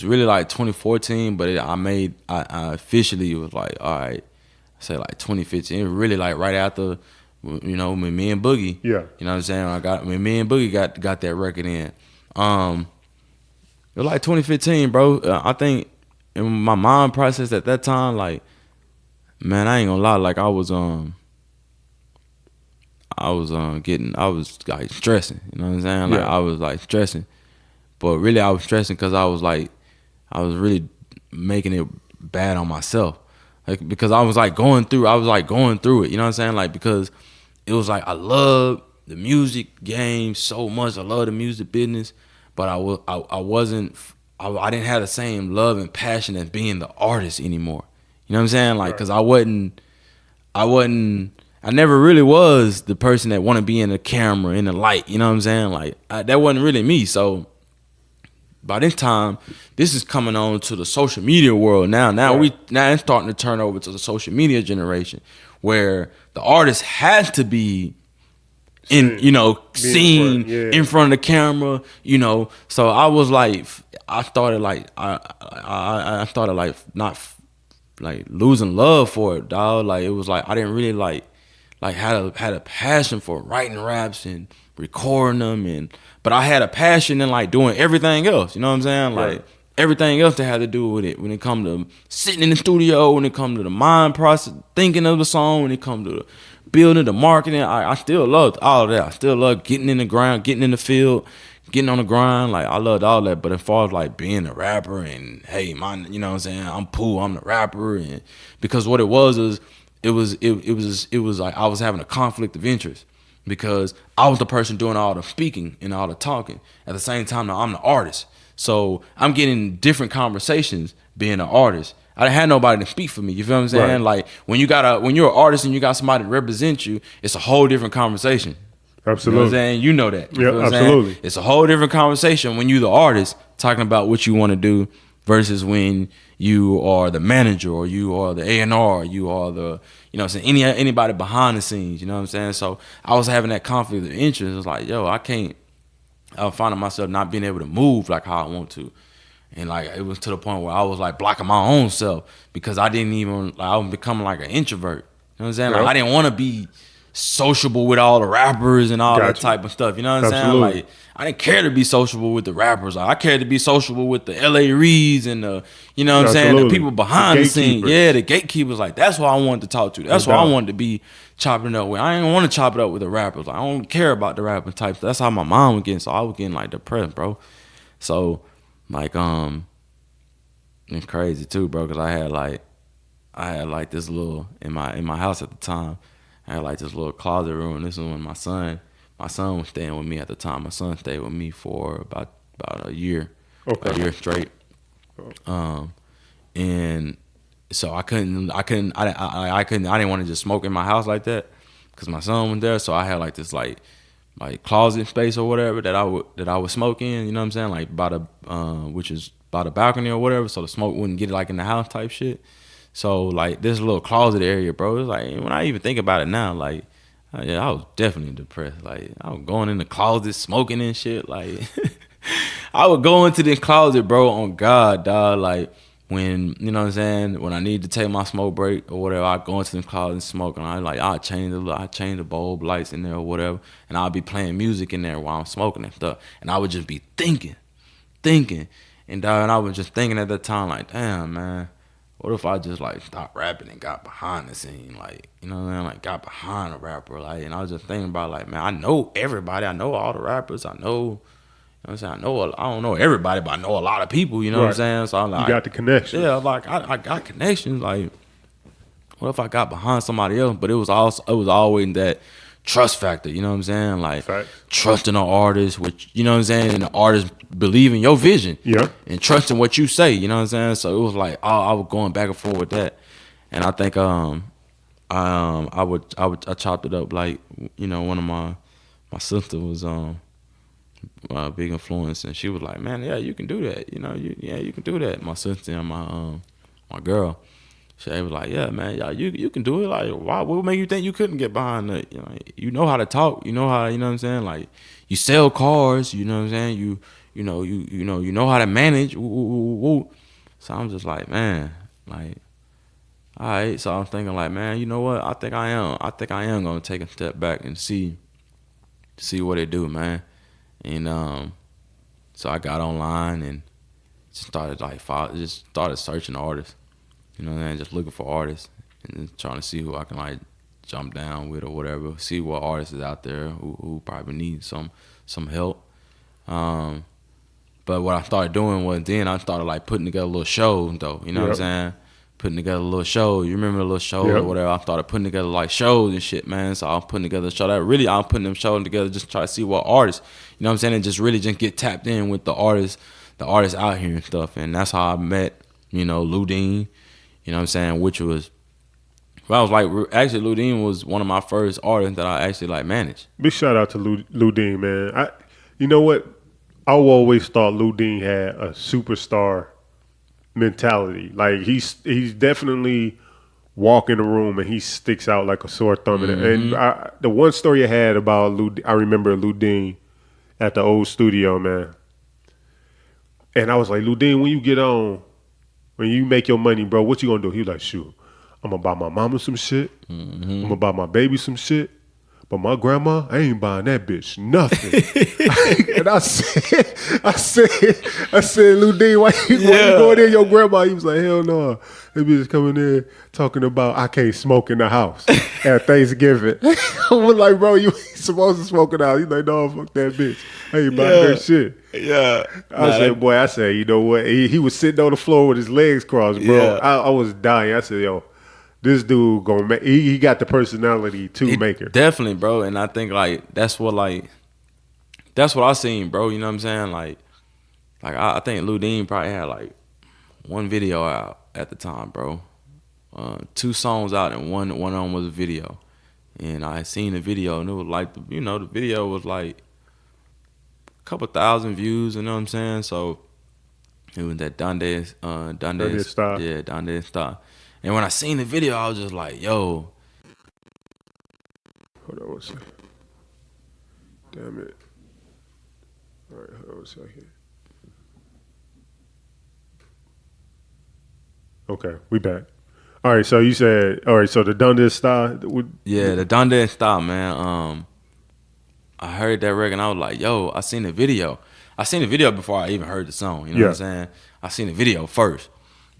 really like 2014, but I officially, it was like, all right, I say like 2015. It was really like right after, you know, when me and Boogie, yeah, you know what I'm saying? When me and Boogie got that record in. It was like 2015, bro. I think in my mind process at that time, like, man, I ain't gonna lie, like I was like stressing, you know what I'm saying? Like I was like stressing. But really I was stressing because I was really making it bad on myself. Like because I was going through it, you know what I'm saying? Like because it was like I love the music game so much. I love the music business, but I didn't have the same love and passion as being the artist anymore. You know what I'm saying? Like cuz I never really was the person that want to be in the camera, in the light, you know what I'm saying? Like that wasn't really me. So by this time, this is coming on to the social media world now. Now it's starting to turn over to the social media generation, where the artist has to be seen in front of the camera, you know. So I was like, I started not like losing love for it, dog. Like it was like I didn't really like had a passion for writing raps and recording them, but I had a passion in like doing everything else. You know what I'm saying? Like everything else that had to do with it. When it come to sitting in the studio, when it come to the mind process, thinking of the song, when it come to the building, the marketing, I still loved all of that. I still love getting in the ground, getting in the field, getting on the grind. Like I loved all that. But as far as like being a rapper and hey, man, you know what I'm saying? I'm Pooh, I'm the rapper, and because what it was like I was having a conflict of interest because I was the person doing all the speaking and all the talking. At the same time, now I'm the artist. So I'm getting different conversations being an artist. I didn't have nobody to speak for me. You feel what I'm saying? Right. Like when you're an artist and you got somebody to represent you, it's a whole different conversation. Absolutely. You know what I'm saying? You know that. Yeah, absolutely. It's a whole different conversation when you're the artist talking about what you want to do versus when you are the manager or you are the A&R, you are the, you know what I'm saying, anybody behind the scenes, you know what I'm saying? So I was having that conflict of interest. It was like, yo, I was finding myself not being able to move like how I want to. And like it was to the point where I was like blocking my own self because I didn't even, like I was becoming like an introvert. You know what I'm saying? Like I didn't want to be sociable with all the rappers and all that type of stuff. You know what I'm saying? Like I didn't care to be sociable with the rappers. Like, I cared to be sociable with the LA Reeds and the, you know what I'm saying, the people behind the scenes. Yeah, the gatekeepers. Like that's what I wanted to talk to. That's what I wanted to be chopping it up with. I didn't want to chop it up with the rappers. Like I don't care about the rapping types. That's how my mom was getting. So I was getting like depressed, bro. So like it's crazy too, bro, because I had like I had like this little in my house at the time. I had like this little closet room. This is when my son was staying with me at the time. My son stayed with me for about a year, Okay. a year straight. And so I didn't want to just smoke in my house like that because my son was there. So I had like this like closet space or whatever that I would smoke in. You know what I'm saying? Like by the which is by the balcony or whatever, so the smoke wouldn't get like in the house type shit. So like this little closet area, bro. It's like when I even think about it now, like yeah, I was definitely depressed. Like I was going in the closet smoking and shit. Like I would go into the closet, bro. On God, dog. Like when you know what I'm saying, when I need to take my smoke break or whatever, I go into the closet and smoke, and I'll change the bulb lights in there or whatever, and I'll be playing music in there while I'm smoking and stuff, and I would just be thinking, and dog, and I was just thinking at that time, like, damn, man. What if I just like stopped rapping and got behind the scene, like, you know what I mean, like got behind a rapper, like, and I was just thinking about like, man, I know everybody, I know all the rappers, I know, you know what I'm saying, I don't know everybody, but I know a lot of people, you know what I'm saying, so I'm like, you got the connection. Yeah, like I got connections, like, what if I got behind somebody else? But it was always that trust factor, you know what I'm saying, like trusting an artist, which, you know what I'm saying, and the artist believe in your vision, and trusting what you say, you know what I'm saying. So it was like I was going back and forth with that, and I think I chopped it up, like, you know, one of my sister was a big influence, and she was like, man, yeah, you can do that, you know, you can do that. My sister and my girl, she was like, yeah, man, yeah, you can do it. Like, why? What would make you think you couldn't get behind that? You know how to talk. You know how, you know what I'm saying? Like, you sell cars. You know what I'm saying? You know how to manage. Woo. So I'm just like, man, like, all right. So I'm thinking like, man, you know what? I think I am gonna take a step back and see what they do, man. And so I got online and just started searching artists. You know what I'm saying? Just looking for artists and trying to see who I can like jump down with or whatever. See what artists is out there who probably need some help. But what I started doing was then I started like putting together a little show though. You know what I'm saying? Putting together a little show. You remember the little show or whatever? I started putting together like shows and shit, man. So I'm putting together a show that really I'm putting them shows together just to try to see what artists, you know what I'm saying, and just really just get tapped in with the artists out here and stuff. And that's how I met, you know, Ludine. You know what I'm saying? Which was, well, I was like, actually, Ludine was one of my first artists that I actually like managed. Big shout out to Ludine, man. You know what? I always thought Ludine had a superstar mentality. Like he's definitely walk in the room and he sticks out like a sore thumb. And the one story I had about Ludine, I remember Ludine at the old studio, man. And I was like, Ludine, when you get on, when you make your money, bro, what you gonna do? He was like, shoot, I'm gonna buy my mama some shit. I'm gonna buy my baby some shit. But my grandma, I ain't buying that bitch nothing. And I said, Ludine, why you going in your grandma? He was like, hell no. That bitch coming in talking about I can't smoke in the house at Thanksgiving. I was like, bro, you ain't supposed to smoke in the house. He's like, no, fuck that bitch. I ain't buying her shit. Yeah. I said, you know what? He was sitting on the floor with his legs crossed, bro. Yeah. I was dying. I said, yo, this dude gonna make. He got the personality to make her. Definitely, bro. And I think like that's what I seen, bro. You know what I'm saying? Like I think Ludine probably had like one video out at the time, bro. 2 songs out and one of them was a video. And I seen the video and it was like, the video was like a couple thousand views. You know what I'm saying? So it was that Donde style. Yeah, Donde style. And when I seen the video, I was just like, yo. Hold on one second. Damn it. All right, hold on a second. Okay, we back. All right, so you said, all right, so the Donde style. Yeah, the Donde style, man. I heard that record and I was like, yo, I seen the video. I seen the video before I even heard the song. You know what I'm saying? I seen the video first.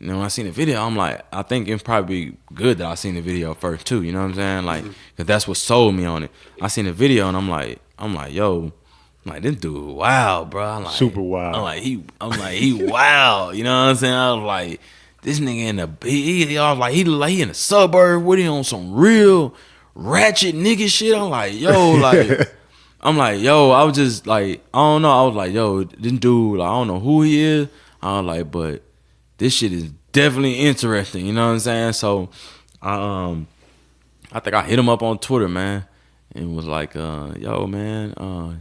You know, when I seen the video, I'm like, I think it's probably good that I seen the video first too. You know what I'm saying? Like, cause that's what sold me on it. I seen the video and I'm like, yo, like this dude, wow, bro. I'm like, super wild. I'm like, he wild. You know what I'm saying? I was like, this nigga in the I was like, he look like he in the suburb with him on some real ratchet nigga shit. I'm like, yo, like, I was just like, I don't know. I was like, yo, this dude, like, I don't know who he is. I was like, but this shit is definitely interesting. You know what I'm saying? So, I think I hit him up on Twitter, man, and was like, yo, man,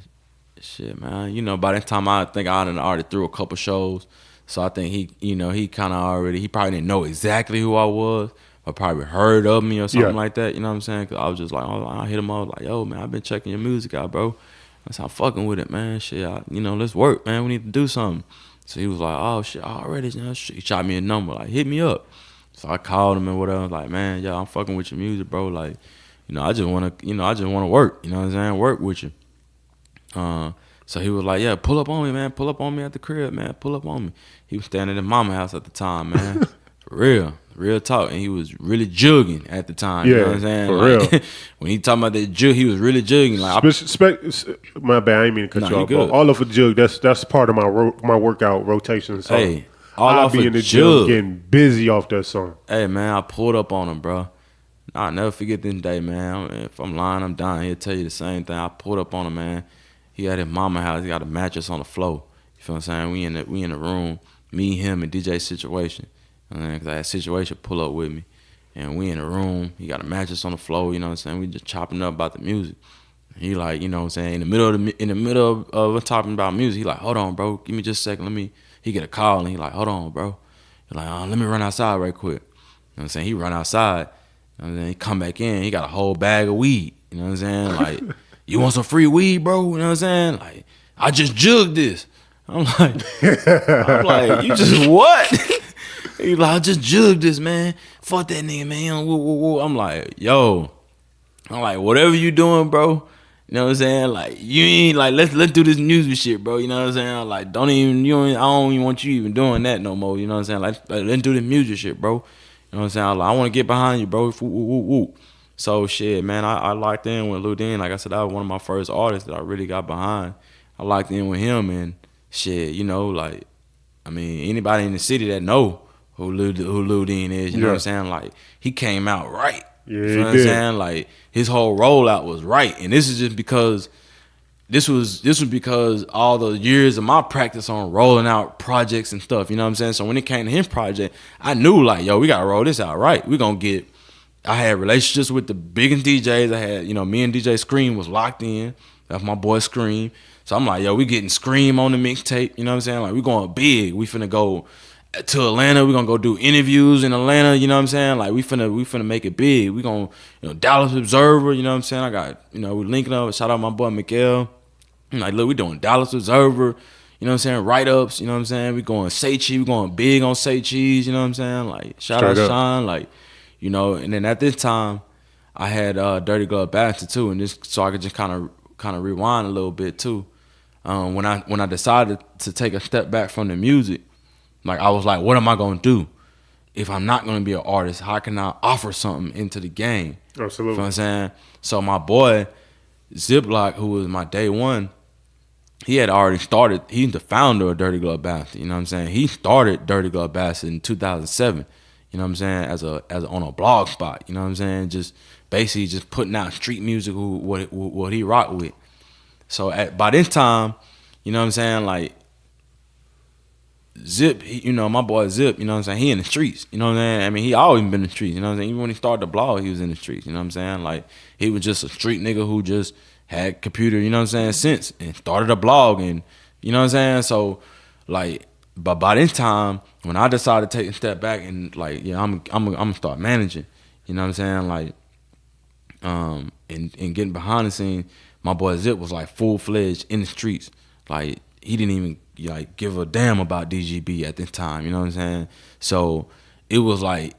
shit, man. You know, by that time, I think I done already threw a couple shows. So I think he kind of already, he probably didn't know exactly who I was, but probably heard of me or something like that. You know what I'm saying? Cause I was just like, I hit him up like, yo, man, I've been checking your music out, bro. I said, I'm fucking with it, man. Shit, let's work, man. We need to do something. So he was like, oh shit, already, you know, he shot me a number, like, hit me up. So I called him and whatever. I was like, man, I'm fucking with your music, bro. Like, I just wanna work. You know what I'm saying? Work with you. So he was like, yeah, pull up on me, man. Pull up on me at the crib, man. Pull up on me. He was staying at his mama's house at the time, man. For real talk. And he was really jugging at the time. You know what I'm saying? For like, real. When he talking about that jug, he was really jugging. Like, My bad, I ain't mean to cut you off. good. But all of a jug, that's part of my workout rotation. So hey, all I'll off be a in the jug. gym getting busy off that song. Hey, man, I pulled up on him, bro. I'll never forget this day, man. If I'm lying, I'm dying. He'll tell you the same thing. I pulled up on him, man. He at his mama house. He got a mattress on the floor. You feel what I'm saying? We in the room. Me, him, and DJ Situation. Because I had Situation pull up with me. And we in the room. He got a mattress on the floor. You know what I'm saying? We just chopping up about the music. He like, you know what I'm saying? In the middle of us talking about music, he like, hold on, bro. Give me just a second. He get a call and he like, hold on, bro. He like, let me run outside right quick. You know what I'm saying? He run outside. And then he come back in. He got a whole bag of weed. You know what I'm saying? Like, you want some free weed, bro? You know what I'm saying? Like, I just jugged this. I'm like, you just what? He like, I just jugged this, man. Fuck that nigga, man. Woo, woo, woo. I'm like, yo. I'm like, whatever you doing, bro. You know what I'm saying? Like, you ain't like, let's do this music shit, bro. You know what I'm saying? Like, I don't even want you even doing that no more. You know what I'm saying? Like let's do this music shit, bro. You know what I'm saying? Like, I want to get behind you, bro. Woo, woo, woo. So shit, man, I locked in with Lil Dean. Like I said, that was one of my first artists that I really got behind. I locked in with him and shit, like, I mean, anybody in the city that know who Lil Dean is, you know what I'm saying? Like, he came out right. Yeah, you know what I'm saying? Like, his whole rollout was right. And this is just because this was because all the years of my practice on rolling out projects and stuff, you know what I'm saying? So when it came to his project, I knew like, yo, we gotta roll this out right. I had relationships with the biggest DJs. I had, me and DJ Scream was locked in. That's my boy Scream. So I'm like, yo, we getting Scream on the mixtape. You know what I'm saying? Like, we going big. We finna go to Atlanta. We gonna go do interviews in Atlanta. You know what I'm saying? Like, we finna make it big. We gonna, Dallas Observer. You know what I'm saying? I got, we linking up. Shout out my boy Miguel. I'm like, look, we doing Dallas Observer. You know what I'm saying? Write-ups. You know what I'm saying? We going Say Cheese. We going big on Say Cheese. You know what I'm saying? Like, shout out Sean. Like, and then at this time, I had Dirty Glove Bastard too, and this so I could just kind of rewind a little bit too. When I decided to take a step back from the music, like, I was like, what am I gonna do if I'm not gonna be an artist? How can I offer something into the game? Absolutely. You know what I'm saying? So my boy Ziploc, who was my day one, he had already started. He's the founder of Dirty Glove Bastard. You know what I'm saying? He started Dirty Glove Bastard in 2007. You know what I'm saying? As on a blog spot. You know what I'm saying? Just basically just putting out street music, what he rocked with. So by this time, you know what I'm saying? Like, Zip, my boy Zip, you know what I'm saying? He in the streets. You know what I'm saying? I mean, he always been in the streets. You know what I'm saying? Even when he started the blog, he was in the streets. You know what I'm saying? Like, he was just a street nigga who just had computer, you know what I'm saying, sense, and started a blog, and you know what I'm saying? So, like, but by this time, when I decided to take a step back and like, yeah, I'm gonna start managing, you know what I'm saying? Like, and getting behind the scenes, my boy Zip was like full-fledged in the streets. Like, he didn't even like give a damn about DGB at this time, you know what I'm saying? So it was like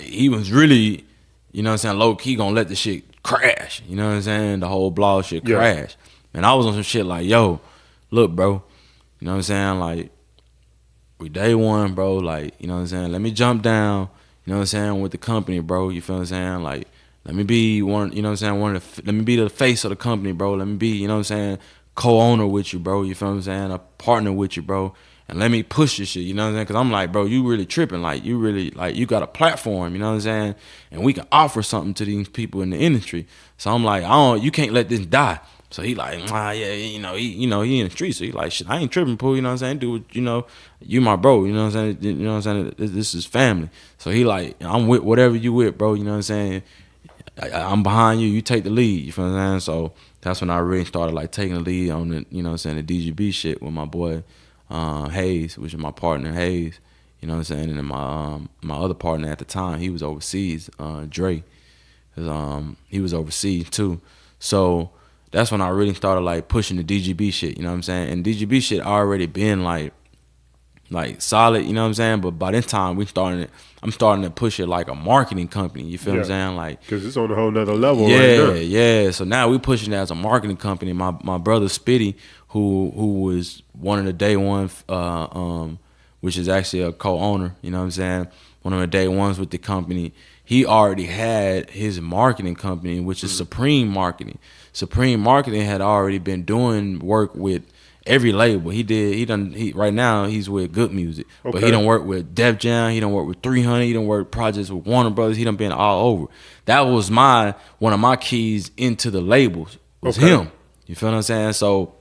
he was really, you know what I'm saying, low key gonna let the shit crash, you know what I'm saying? The whole blog shit crash. And I was on some shit like, yo, look, bro, you know what I'm saying? Like, we day one, bro, like, you know what I'm saying? Let me jump down, you know what I'm saying, with the company, bro, you feel what I'm saying? Like, let me be one, you know what I'm saying, let me be the face of the company, bro. Let me be, you know what I'm saying, co-owner with you, bro, you feel what I'm saying, a partner with you, bro. and let me push this shit, you know what I'm saying? Because I'm like, bro, you really tripping. Like, you really, like, you got a platform, you know what I'm saying? And we can offer something to these people in the industry. So I'm like, you can't let this die. So he like, yeah, he in the streets. So he like, shit, I ain't tripping, Pooh, you know what I'm saying? Dude, you my bro, you know what I'm saying? You know what I'm saying? This is family. So he like, I'm with whatever you with, bro, you know what I'm saying? I'm behind you, you take the lead, you feel what I'm saying? So that's when I really started like taking the lead on the, you know what I'm saying, the DGB shit with my boy Hayes, which is my partner Hayes, you know what I'm saying? And then my other partner at the time, he was overseas, Dre. He was overseas too. So that's when I really started like pushing the DGB shit, you know what I'm saying? And DGB shit already been like solid, you know what I'm saying? But by this time I'm starting to push it like a marketing company, you feel what I'm saying? Like, because it's on a whole nother level yeah, right now. Yeah. So now we pushing it as a marketing company. My brother Spitty, who was one of the day one, which is actually a co-owner, you know what I'm saying? One of the day ones with the company. He already had his marketing company, which is Supreme Marketing. Supreme Marketing had already been doing work with every label. Right now he's with Good Music. Okay. But he done work with Def Jam, he done work with 300, he done work projects with Warner Brothers, he done been all over. That was one of my keys into the labels was him. You feel what I'm saying? So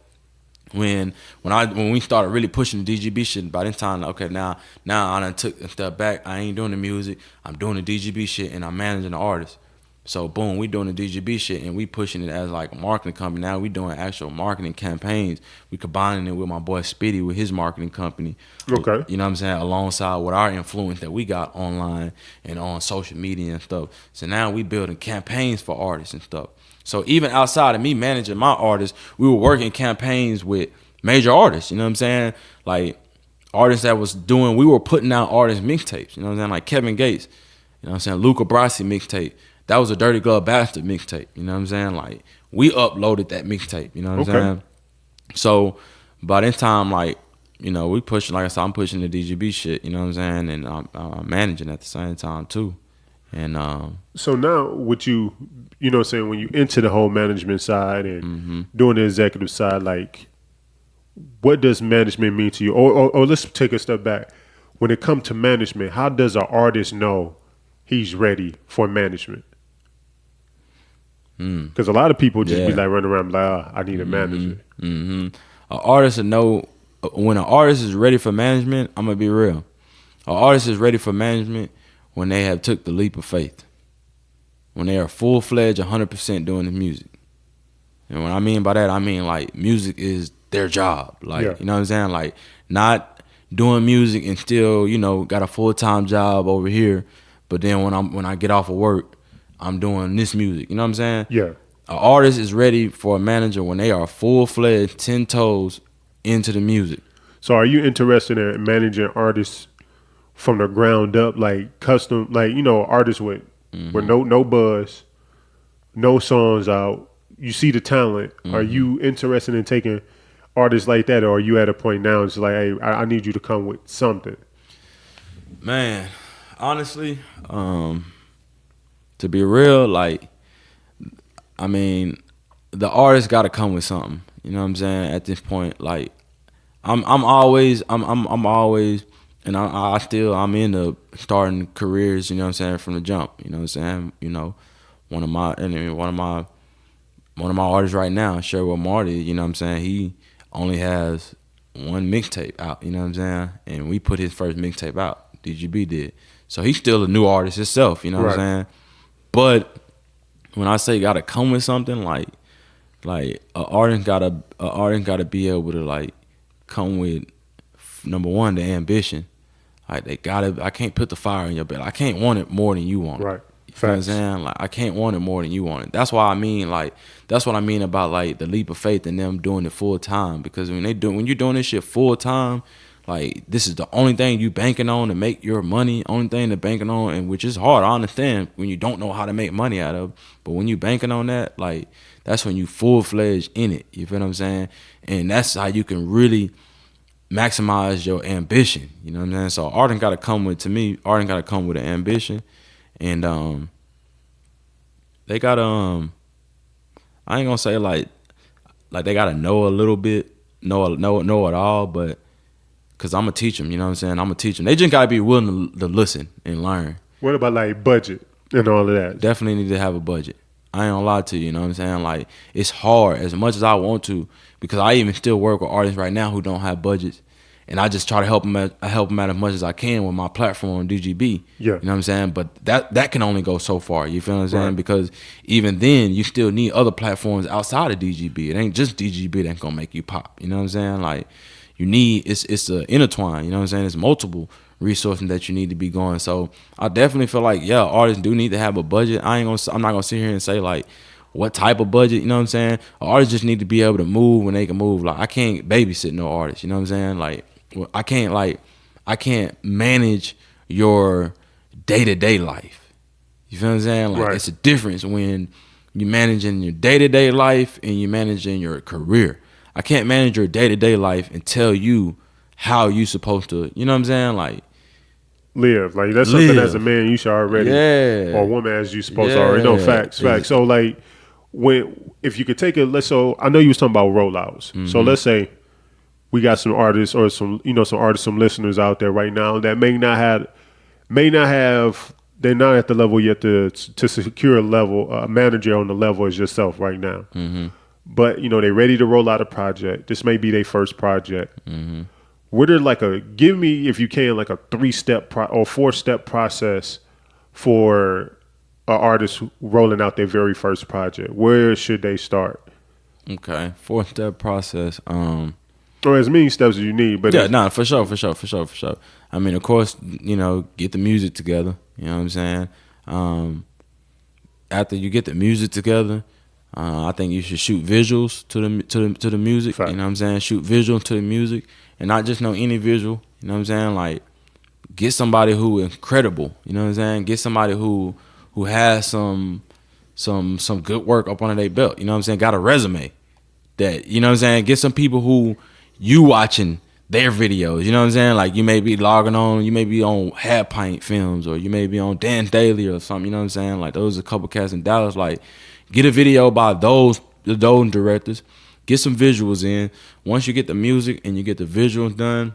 when we started really pushing the DGB shit, by this time, okay, now I done took a step back. I ain't doing the music, I'm doing the DGB shit, and I'm managing the artists. So boom, we doing the DGB shit, and we pushing it as like a marketing company. Now we doing actual marketing campaigns. We combining it with my boy Spitty with his marketing company. Okay. You know what I'm saying? Alongside with our influence that we got online and on social media and stuff. So now we building campaigns for artists and stuff. So even outside of me managing my artists, we were working campaigns with major artists. You know what I'm saying? Like artists we were putting out artist mixtapes. You know what I'm saying? Like Kevin Gates. You know what I'm saying? Luca Brasi mixtape. That was a Dirty Glove Bastard mixtape. You know what I'm saying? Like we uploaded that mixtape. You know what I'm saying? So by this time, like, you know, we pushing, like I said, I'm pushing the DGB shit. You know what I'm saying? And I'm managing at the same time too. And so now with you know what I'm saying, when you into the whole management side and doing the executive side, like what does management mean to you? Or let's take a step back. When it comes to management, how does an artist know he's ready for management? Because a lot of people just be like running around like, I need a manager. An artist will know when an artist is ready for management. I'm gonna be real. An artist is ready for management when they have took the leap of faith. When they are full-fledged, 100% doing the music. And what I mean by that, I mean like music is their job. Like, you know what I'm saying? Like not doing music and still, you know, got a full-time job over here. But then when I get off of work, I'm doing this music. You know what I'm saying? Yeah. An artist is ready for a manager when they are full-fledged, 10 toes into the music. So are you interested in managing artists from the ground up, like custom, like, you know, artists with no buzz, no songs out, you see the talent. Are you interested in taking artists like that, or are you at a point now it's like, hey, I need you to come with something? Man, honestly, to be real, like, I mean, the artist got to come with something. You know what I'm saying? At this point, like, I'm always, and I'm into starting careers. You know what I'm saying, from the jump. You know what I'm saying? You know, one of my artists right now, Sherwood Marty. You know what I'm saying? He only has one mixtape out. You know what I'm saying? And we put his first mixtape out. DGB did. So he's still a new artist himself. You know what I'm saying? But when I say gotta come with something, like an artist gotta be able to like come with, number one, the ambition. Like I can't put the fire in your belly. I can't want it more than you want it. Right. You know what I'm saying? Like I can't want it more than you want it. That's why I mean, like, that's what I mean about like the leap of faith and them doing it full time. Because when you're doing this shit full time, like this is the only thing you banking on to make your money, only thing to banking on, and which is hard. I understand when you don't know how to make money out of, but when you banking on that, like that's when you full-fledged in it. You feel what I'm saying? And that's how you can really maximize your ambition. You know what I'm saying? So Arden got to come with an ambition, and they got I ain't gonna say like they gotta know a little bit, know it all, but Cause I'm gonna teach them. You know what I'm saying? I'm gonna teach them. They just gotta be willing to listen and learn. What about like budget and all of that? Definitely need to have a budget. I ain't gonna lie to you. You know what I'm saying? Like it's hard as much as I want to, because I even still work with artists right now who don't have budgets, and I just try to help them out as much as I can with my platform on DGB. Yeah. You know what I'm saying? But that can only go so far. You feel what I'm saying? Right. Because even then, you still need other platforms outside of DGB. It ain't just DGB that's gonna make you pop. You know what I'm saying? Like you need it's a intertwine. You know what I'm saying? It's multiple resources that you need to be going. So I definitely feel like artists do need to have a budget. I'm not gonna sit here and say like what type of budget. You know what I'm saying? Artists just need to be able to move when they can move. Like I can't babysit no artist. You know what I'm saying? Like I can't manage your day-to-day life. You feel what I'm saying? Like Right. It's a difference when you're managing your day-to-day life and you're managing your career. I can't manage your day-to-day life and tell you how you supposed to, you know what I'm saying? Like Live. Like that's something Live. as a man you should already, Yeah. or a woman as you supposed to already know. Facts. So like if you could take it, so I know you was talking about rollouts. So let's say we got some artists or some listeners out there right now that may not have, they're not at the level yet to secure a manager on the level as yourself right now. But they're ready to roll out a project. This may be their first project. What are give me, if you can, like a 3-step or 4-step process for an artist rolling out their very first project? Where should they start? Okay, 4-step process. Or as many steps as you need, but For sure. I mean, of course, get the music together. You know what I'm saying? After you get the music together, I think you should shoot visuals to the music. Fact. You know what I'm saying? Shoot visuals to the music, and not just any visual. You know what I'm saying? Like, get somebody who is credible. You know what I'm saying? Get somebody who has some good work up under their belt. You know what I'm saying? Got a resume that, you know what I'm saying? Get some people who you watching their videos. You know what I'm saying? Like you may be logging on, you may be on Half Pint Films, or you may be on Dan Daly or something. You know what I'm saying? Like those are a couple cats in Dallas. Like get a video by those directors. Get some visuals in. Once you get the music and you get the visuals done,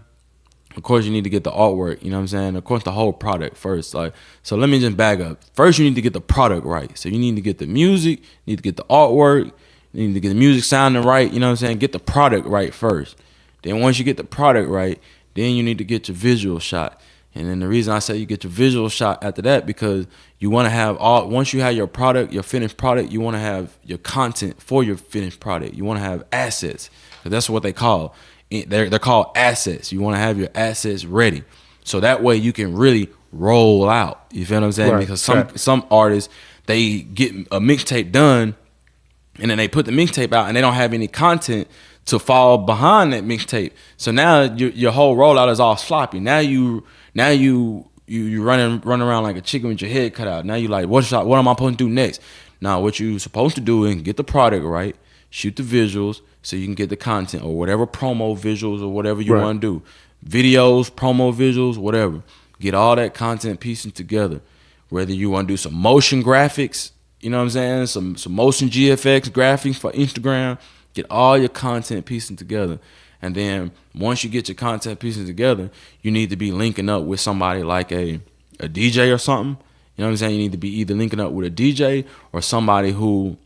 of course you need to get the artwork. You know what I'm saying? Of course the whole product first. Like so, let me just back up. First, you need to get the product right. So you need to get the music, you need to get the artwork, you need to get the music sounding right. You know what I'm saying? Get the product right first. Then once you get the product right, then you need to get your visual shot. And then the reason I say you get your visual shot after that, because you want to have once you have your product, your finished product, you want to have your content for your finished product. You want to have assets, because that's what they call. They're called assets. You want to have your assets ready, so that way you can really roll out. You feel what I'm saying? Right. Because some artists, they get a mixtape done, and then they put the mixtape out, and they don't have any content to fall behind that mixtape. So now your whole rollout is all sloppy. Now you running around like a chicken with your head cut out. Now you like, what am I supposed to do next? Now what you supposed to do is get the product right, shoot the visuals so you can get the content or whatever promo visuals or whatever you want to do. Videos, promo visuals, whatever. Get all that content piecing together. Whether you want to do some motion graphics, you know what I'm saying? Some motion GFX graphics for Instagram. Get all your content piecing together. And then once you get your content piecing together, you need to be linking up with somebody like a DJ or something. You know what I'm saying? You need to be either linking up with a DJ or somebody who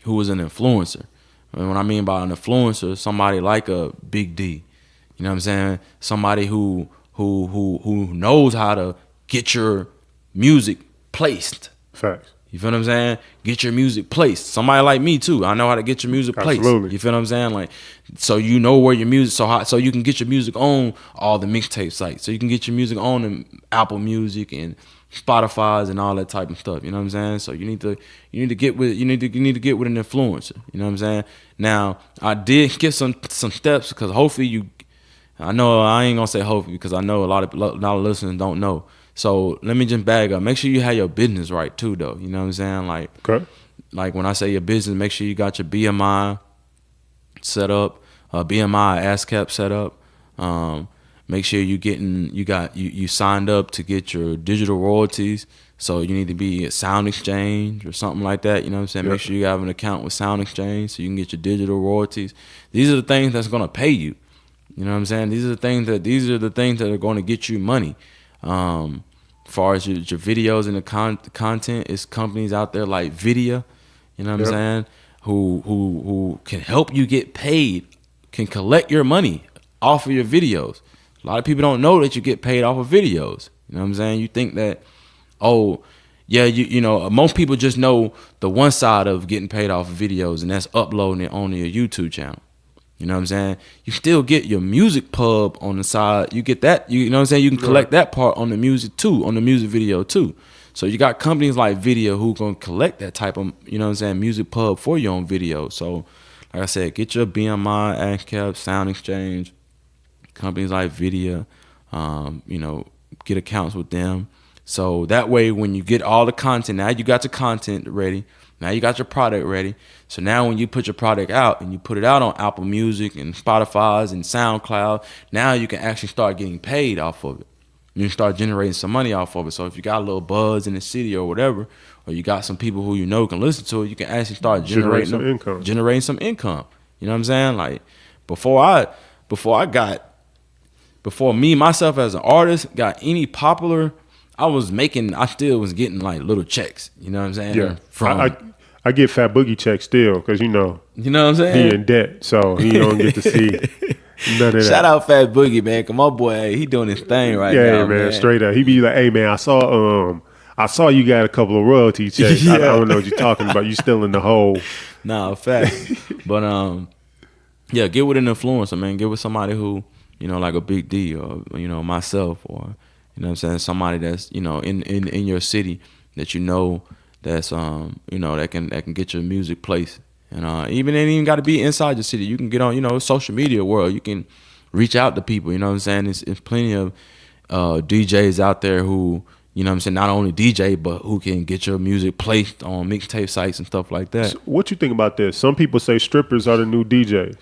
is an influencer. And what I mean by an influencer, somebody like a Big D. You know what I'm saying? Somebody who knows how to get your music placed. Facts. You feel what I'm saying? Get your music placed. Somebody like me too. I know how to get your music placed. Absolutely. You feel what I'm saying? Like, so you know where your music, so you can get your music on all the mixtape sites. So you can get your music on the Apple Music and Spotify's and all that type of stuff. You know what I'm saying? So you need to get with an influencer. You know what I'm saying? Now I did get some steps, because hopefully I know I ain't gonna say hopefully, because I know a lot of listeners don't know. So let me just bag up. Make sure you have your business right too, though. You know what I'm saying? Like, okay. Like when I say your business, make sure you got your BMI set up, BMI ASCAP set up. Make sure you signed up to get your digital royalties. So you need to be at Sound Exchange or something like that. You know what I'm saying? Yep. Make sure you have an account with Sound Exchange so you can get your digital royalties. These are the things that's gonna pay you. You know what I'm saying? These are the things that are going to get you money. As far as your videos and the content, it's companies out there like Vidya, you know what I'm saying, who can help you get paid, can collect your money off of your videos. A lot of people don't know that you get paid off of videos. You know what I'm saying? You think that, oh, yeah, you know, most people just know the one side of getting paid off of videos, and that's uploading it onto your YouTube channel. You know what I'm saying? You still get your music pub on the side. You get that, you know what I'm saying? You can collect that part on the music too, on the music video too. So you got companies like Video who gonna collect that type of, you know what I'm saying, music pub for you on video. So like I said, get your BMI, ANCAP, Sound Exchange, companies like Video, you know, get accounts with them. So that way when you get all the content, now you got your content ready. Now you got your product ready. So now when you put your product out and you put it out on Apple Music and Spotify's and SoundCloud, now you can actually start getting paid off of it. You can start generating some money off of it. So if you got a little buzz in the city or whatever, or you got some people who you know can listen to it, you can actually start generating some income. You know what I'm saying? Like before me myself as an artist got any popular, I still was getting like little checks. You know what I'm saying? Yeah. I get Fat Boogie checks still because you know what I'm saying? He in debt, so he don't get to see none of that. Shout out Fat Boogie, man. Cause my boy, he doing his thing right now. Yeah, man, straight up. He be like, "Hey, man, I saw you got a couple of royalty checks. I don't know what you're talking about. You still in the hole." Nah, fact. But yeah, get with an influencer, man. Get with somebody who, you know, like a Big D or, you know, myself, or, you know what I'm saying, somebody that's, you know, in your city that you know that's you know, that can get your music placed. And it ain't even got to be inside your city. You can get on, you know, social media world. You can reach out to people. You know what I'm saying? It's plenty of DJs out there who, you know what I'm saying, not only DJ, but who can get your music placed on mixtape sites and stuff like that. So what you think about this? Some people say strippers are the new DJs.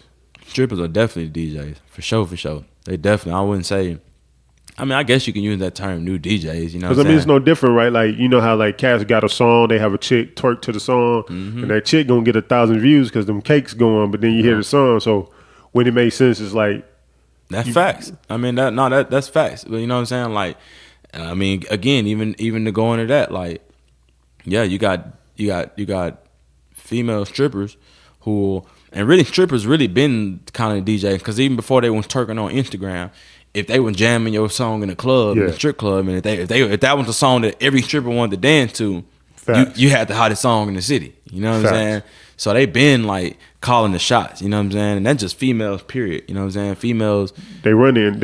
Strippers are definitely DJs, for sure. They definitely, I wouldn't say, I mean, I guess you can use that term, new DJs, you know what I'm saying? Because, I mean, it's no different, right? Like, you know how, like, cats got a song, they have a chick twerk to the song, and that chick gonna get 1,000 views because them cakes going, but then you hear the song. So when it makes sense, it's like... That's facts. I mean, that's facts. But you know what I'm saying? Like, I mean, again, even to go into that, like, yeah, you got female strippers who... And really, strippers really been kind of DJs, because even before they was twerking on Instagram, if they were jamming your song in the club, in the strip club, and if that was the song that every stripper wanted to dance to, you had the hottest song in the city. You know what I'm saying? So they been like calling the shots. You know what I'm saying? And that's just females, period. You know what I'm saying? Females, they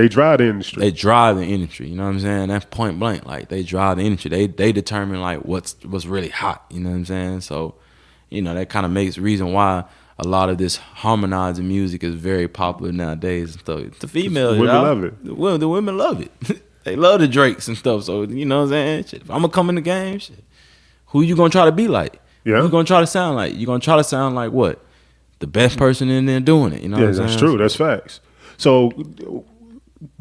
drive the industry. They drive the industry. You know what I'm saying? That's point blank. Like, they drive the industry. They determine like what's really hot. You know what I'm saying? So, you know, that kind of makes reason why a lot of this harmonizing music is very popular nowadays and stuff. The females, women love it. The women love it. They love the Drakes and stuff. So, you know what I'm saying? Shit, if I'm gonna come in the game, shit, who you gonna try to be like? Yeah. Who you gonna try to sound like? You gonna try to sound like what? The best person in there doing it. You know what I'm saying? That's true. That's facts. So,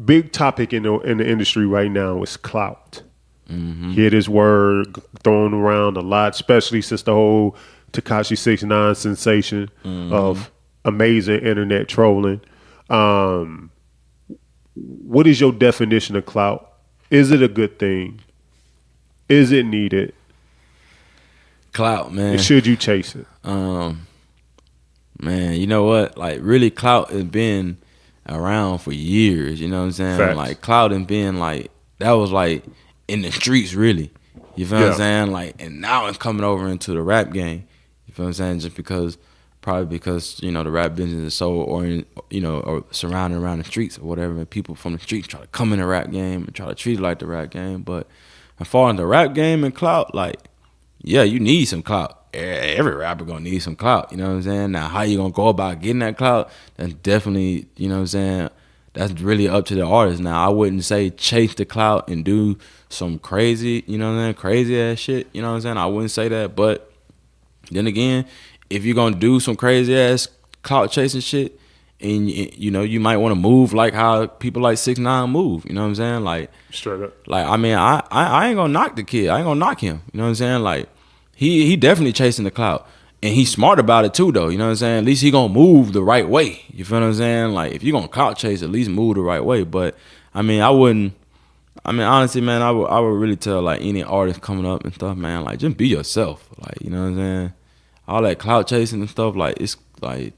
big topic in the industry right now is clout. Mm-hmm. Hear this word thrown around a lot, especially since the whole Tekashi 6ix9ine sensation of amazing internet trolling. What is your definition of clout? Is it a good thing? Is it needed? Clout, man. And should you chase it? Man, you know what? Like, really, clout has been around for years. You know what I'm saying? Facts. Like, clout has been like, that was like in the streets, really. You feel what I'm saying? Like, and now it's coming over into the rap game. You feel what I'm saying? Just probably because, you know, the rap business is so or surrounded around the streets or whatever, and people from the streets try to come in the rap game and try to treat it like the rap game. But as far as the rap game and clout, like, yeah, you need some clout. Every rapper gonna need some clout. You know what I'm saying? Now, how you gonna go about getting that clout? That's definitely, you know what I'm saying, that's really up to the artist. Now, I wouldn't say chase the clout and do some crazy, you know what I'm saying, crazy ass shit. You know what I'm saying? I wouldn't say that, but then again, if you're gonna do some crazy ass clout chasing shit, and you know, you might want to move like how people like 6ix9ine move. You know what I'm saying? Like, straight up. Like, I mean, I ain't gonna knock the kid. I ain't gonna knock him. You know what I'm saying? Like, he definitely chasing the clout. And he's smart about it too, though. You know what I'm saying? At least he gonna move the right way. You feel what I'm saying? Like, if you're gonna clout chase, at least move the right way. But I mean, honestly, man, I would really tell like any artist coming up and stuff, man, like just be yourself. Like, you know what I'm saying? All that clout chasing and stuff, like it's like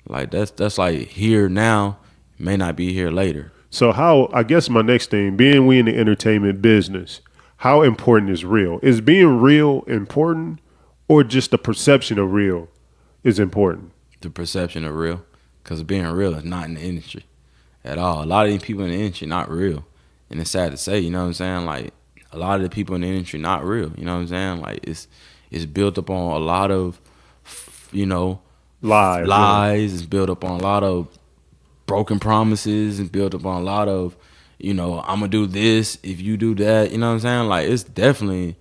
that's like here now, may not be here later. So how, I guess my next thing, being we in the entertainment business, how important is real? Is being real important, or just the perception of real is important? The perception of real, because being real is not in the industry at all. A lot of these people in the industry not real, and it's sad to say. You know what I'm saying? Like, a lot of the people in the industry not real. You know what I'm saying? Like, it's built up on a lot of, you know, lies. Yeah. It's built up on a lot of broken promises, and built up on a lot of, you know, I'm gonna do this if you do that. You know what I'm saying? Like, it's definitely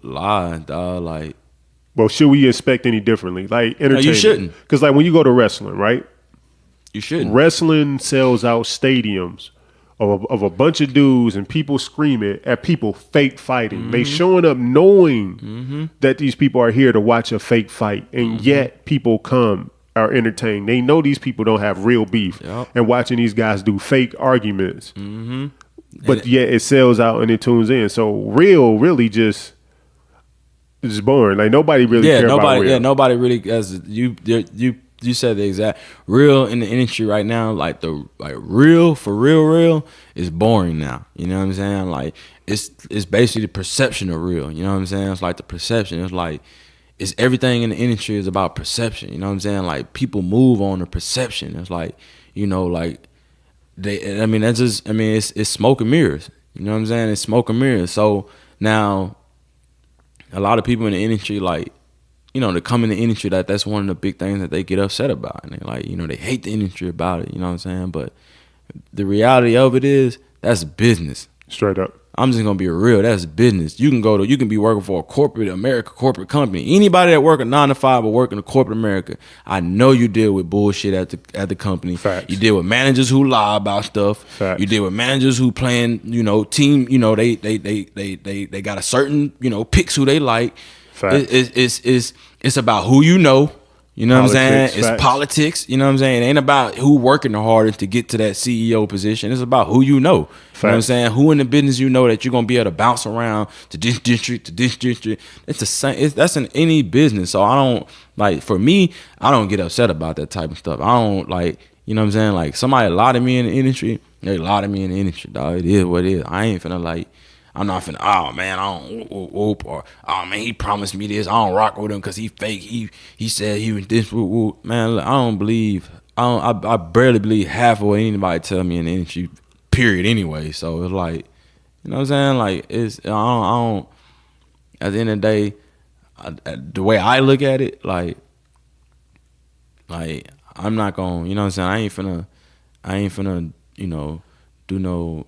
lies, dog. Like, well, should we expect any differently? Like entertainment, no, you shouldn't. Because like when you go to wrestling, right? You shouldn't. Wrestling sells out stadiums of a bunch of dudes and people screaming at people fake fighting. Mm-hmm. They showing up knowing that these people are here to watch a fake fight, and yet people are entertained. They know these people don't have real beef, and watching these guys do fake arguments. Mm-hmm. But yet it sells out and it tunes in. So real really just is boring. Like nobody really cares about real. Yeah, nobody really, as you said the exact real in the industry right now. Like real for real is boring now. You know what I'm saying? Like it's basically the perception of real. You know what I'm saying? It's like the perception. It's like it's everything in the industry is about perception. You know what I'm saying? Like people move on the perception. It's like, you know, like it's smoke and mirrors. You know what I'm saying? It's smoke and mirrors. So now a lot of people in the industry, like, you know, they come in the industry, that's one of the big things that they get upset about. And they like, you know, they hate the industry about it, you know what I'm saying? But the reality of it is that's business. Straight up. I'm just gonna be real. That's business. You can be working for a corporate company. Anybody that work a 9 to 5 or work in a corporate America, I know you deal with bullshit at the company. Facts. You deal with managers who lie about stuff. Facts. You deal with managers who playing, you know, team. You know, they got a certain, you know, picks who they like. Facts. It's about who you know. You know Politics, what I'm saying? facts. It's politics. You know what I'm saying? It ain't about who working the hardest to get to that CEO position. It's about who you know. Facts. You know what I'm saying? Who in the business you know that you're gonna be able to bounce around to this district to this district. It's the same. That's in any business. So I don't like. For me, I don't get upset about that type of stuff. I don't like. You know what I'm saying? Like somebody lied to me in the industry. They lied to me in the industry, dog. It is what it is. I ain't finna like. I'm not finna, oh man, I don't whoop, or oh man, he promised me this. I don't rock with him because he fake. He said he was this whoop. Man, look, I barely believe half of what anybody tell me in the industry, period, anyway. So it's like, you know what I'm saying? Like, I don't at the end of the day, the way I look at it, like I'm not gonna, you know what I'm saying? I ain't finna, you know, do no.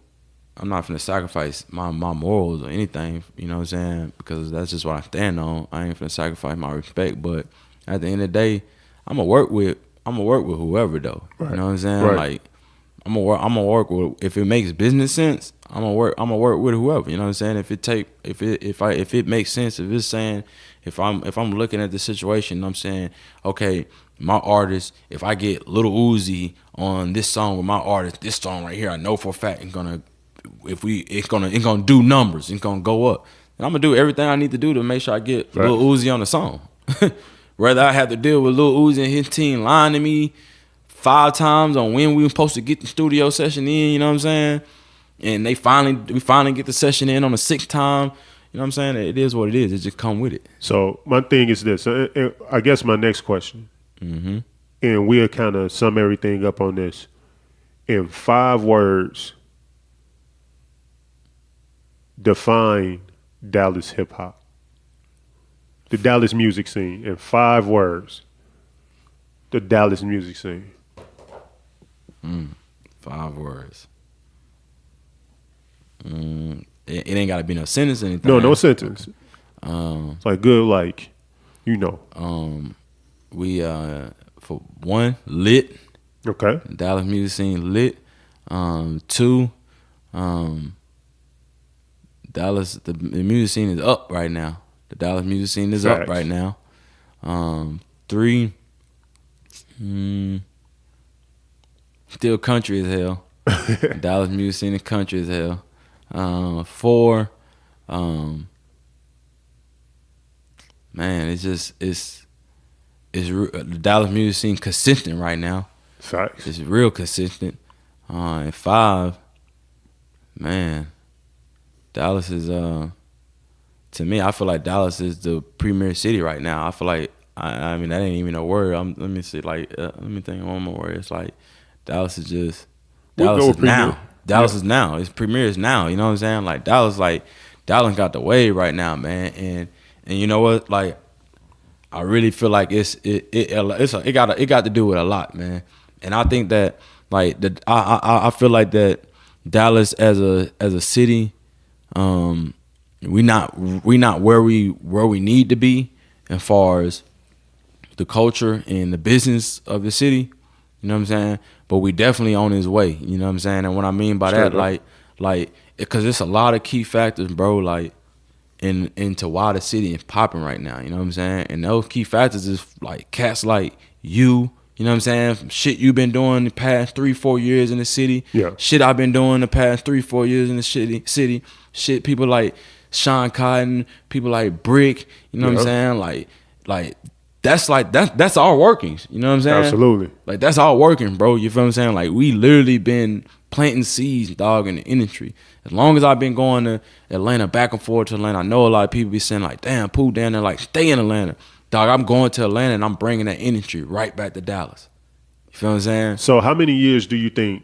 I'm not finna sacrifice my morals or anything, you know what I'm saying? Because that's just what I stand on. I ain't finna sacrifice my respect. But at the end of the day, I'm gonna work with whoever though. Right. You know what I'm saying? Right. Like I'm gonna work with, if it makes business sense, I'm gonna work with whoever. You know what I'm saying? If it makes sense, if it's saying, if I'm looking at the situation, I'm saying, okay, my artist, if I get Lil Uzi on this song with my artist, this song right here, I know for a fact it's gonna do numbers, it's gonna go up. And I'm gonna do everything I need to do to make sure I get Lil Uzi on the song. Whether I have to deal with Lil Uzi and his team lying to me 5 times on when we were supposed to get the studio session in, you know what I'm saying? And we finally get the session in on the 6th time. You know what I'm saying? It is what it is. It just come with it. So my thing is this. I guess my next question, and we'll kind of sum everything up on this. In 5 words, define Dallas hip hop. The Dallas music scene. In 5 words, the Dallas music scene. 5 words. It ain't got to be no sentence or anything. No sentence. It's like good, like, you know. We for one, lit. Okay. Dallas music scene lit. 2, Dallas, the music scene is up right now. The Dallas music scene is up Facts. right now. 3, still country as hell. Dallas music scene is country as hell. 4, man, the Dallas music scene consistent right now. Facts. It's real consistent. And 5, man, Dallas is to me, I feel like Dallas is the premier city right now. I feel like I mean that ain't even a word. Let me see, like let me think one more word. It's like Dallas is just Dallas is now. Dallas is now. It's premier is now. You know what I'm saying? Like Dallas got the wave right now, man. And you know what? Like I really feel like it got to do with a lot, man. And I think that like I feel like that Dallas as a city, we not where we need to be as far as the culture and the business of the city. You know what I'm saying? But we definitely on his way. You know what I'm saying? And what I mean by that, like, because it's a lot of key factors, bro. Like, into why the city is popping right now. You know what I'm saying? And those key factors is like cats like you. You know what I'm saying? Shit you've been doing the past 3-4 years in the city. Yeah. Shit I've been doing the past 3-4 years in the city. Shit people like Sean Cotton, people like Brick. You know what I'm saying? Like that's our workings. You know what I'm saying? Absolutely. Like that's all working, bro. You feel what I'm saying? Like we literally been planting seeds, dog, in the industry. As long as I've been going to Atlanta, back and forth to Atlanta, I know a lot of people be saying like, damn, Pooh down there, like stay in Atlanta. Dog, I'm going to Atlanta and I'm bringing that industry right back to Dallas. You feel what I'm saying? So how many years do you think,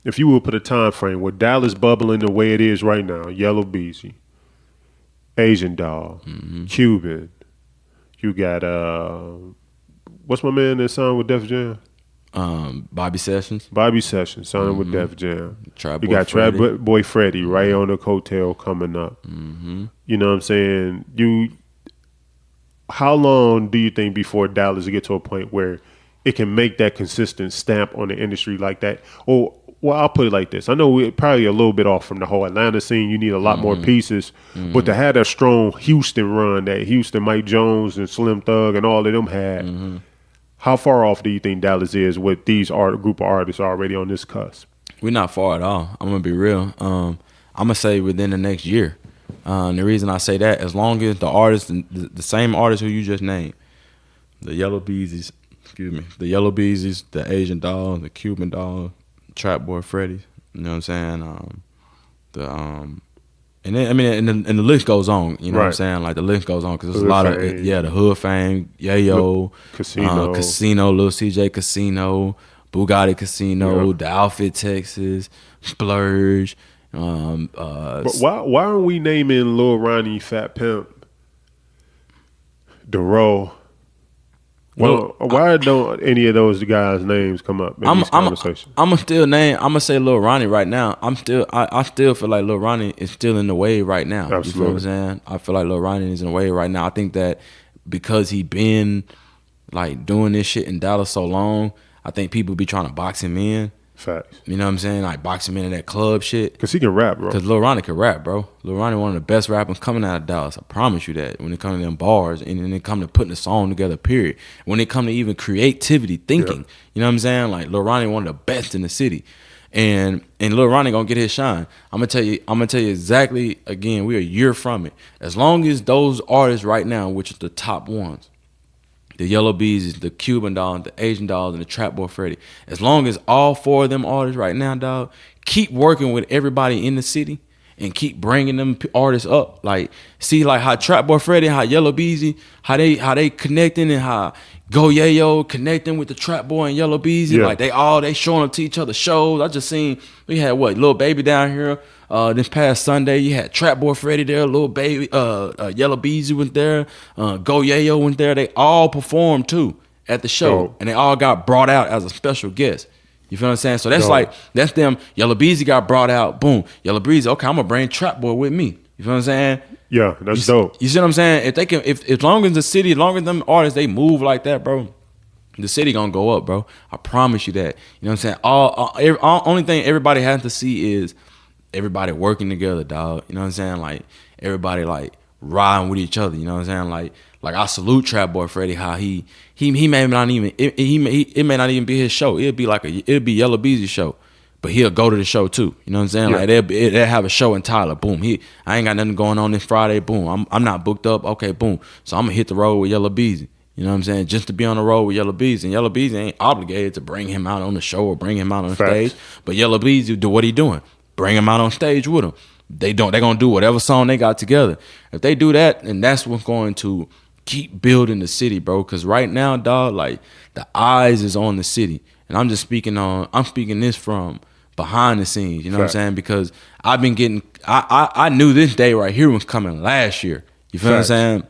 if you would put a time frame, with Dallas bubbling the way it is right now, Yellow Beezy, Asian Doll, Cuban, you got what's my man that signed with Def Jam? Bobby Sessions. Bobby Sessions signed with Def Jam. Trap You Boy got Freddy. Trap Boy Freddy right on the coattail coming up. You know what I'm saying? How long do you think before Dallas will get to a point where it can make that consistent stamp on the industry like that? Or, well, I'll put it like this. I know we're probably a little bit off from the whole Atlanta scene. You need a lot more pieces. But to have that strong Houston run that Houston, Mike Jones and Slim Thug and all of them had, how far off do you think Dallas is with these group of artists already on this cusp? We're not far at all. I'm going to be real. I'm going to say within the next year. The reason I say that, as long as the artists, the same artists who you just named, the Yellow Beezies, the Asian Doll, the Cuban Doll, Trap Boy Freddy, you know what I'm saying? And then, I mean, and the list goes on, you know what I'm saying? Like the list goes on because there's a lot of, the Hood Fame, Yayo, Casino, Lil CJ Casino, Bugatti Casino, The Outfit Texas, Splurge. But why aren't we naming Lil Ronnie, Fat Pimp, Dero? Why don't any of those guys' names come up in these conversations? I'm gonna say Lil Ronnie right now. I still feel like Lil Ronnie is still in the wave right now. Absolutely. You feel what I'm saying? I feel like Lil Ronnie is in the wave right now. I think that because he been like doing this shit in Dallas so long, I think people be trying to box him in. Facts. You know what I'm saying? Like box him into that club shit. Because he can rap, bro. Because Lil Ronnie can rap, bro. Lil Ronnie one of the best rappers coming out of Dallas. I promise you that. When it comes to them bars and then it come to putting a song together, period. When it come to even creativity, thinking. You know what I'm saying? Like Lil Ronnie one of the best in the city. And Lil Ronnie gonna get his shine. I'm gonna tell you exactly, again, we're a year from it. As long as those artists right now, which are the top ones, the Yellow Bees, the Cuban Doll, the Asian Doll, and the Trap Boy Freddy. As long as all 4 of them artists right now, dog, keep working with everybody in the city and keep bringing them artists up. Like, see, like how Trap Boy Freddy, how Yellow Beezy, how they connecting, and how Go Yayo connecting with the Trap Boy and Yellow Beezy. Like they showing up to each other shows. I just seen we had Lil Baby down here. This past Sunday, you had Trap Boy Freddy there, Lil Baby, Yellow Beezy went there, Go Yayo went there. They all performed too at the show, and they all got brought out as a special guest. You feel what I'm saying? So that's them. Yellow Beezy got brought out. Boom, Yellow Beezy. Okay, I'm gonna bring Trap Boy with me. You feel what I'm saying? Yeah, that's dope. You see what I'm saying? If they can, if as long as the city, as long as them artists they move like that, bro, the city gonna go up, bro. I promise you that. You know what I'm saying? Only thing everybody has to see is everybody working together, dog. You know what I'm saying? Like everybody like riding with each other. You know what I'm saying? Like I salute Trap Boy Freddy, how he may not even it may not even be his show. It'd be Yellow Beezy's show, but he'll go to the show too. You know what I'm saying? Yeah. Like they'll have a show in Tyler. Boom. I ain't got nothing going on this Friday. Boom. I'm not booked up. Okay. Boom. So I'm gonna hit the road with Yellow Beezy. You know what I'm saying? Just to be on the road with Yellow Beezy. And Yellow Beezy ain't obligated to bring him out on the show or bring him out on stage. But Yellow Beezy do what he doing. Bring him out on stage with him. They're gonna do whatever song they got together. If they do that, then that's what's going to keep building the city, bro. Cause right now, dog, like the eyes is on the city. And I'm speaking this from behind the scenes, you know what I'm saying? Because I've been getting I knew this day right here was coming last year. You feel what I'm saying?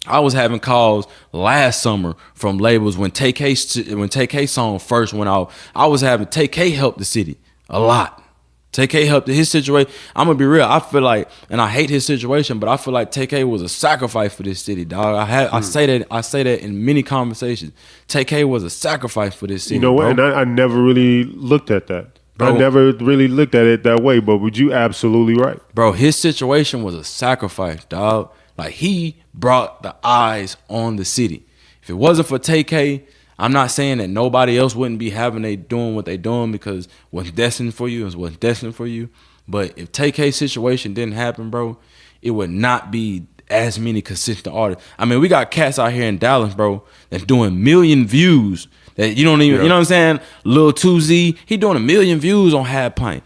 I was having calls last summer from labels when TK song first went out. I was having TK help the city a lot. TK helped his situation. I'm gonna be real. I feel like, and I hate his situation, but I feel like TK was a sacrifice for this city, dog. I say that in many conversations. TK was a sacrifice for this city. You know what? Bro. And I never really looked at that. Bro. I never really looked at it that way. But would you absolutely right, Bro? His situation was a sacrifice, dog. Like he brought the eyes on the city. If it wasn't for TK, I'm not saying that nobody else wouldn't be doing what they doing, because what's destined for you is what's destined for you. But if TK's situation didn't happen, bro, it would not be as many consistent artists. I mean, we got cats out here in Dallas, bro, that's doing million views that you don't even, you know what I'm saying? Lil 2Z, he doing 1 million views on Half Pint.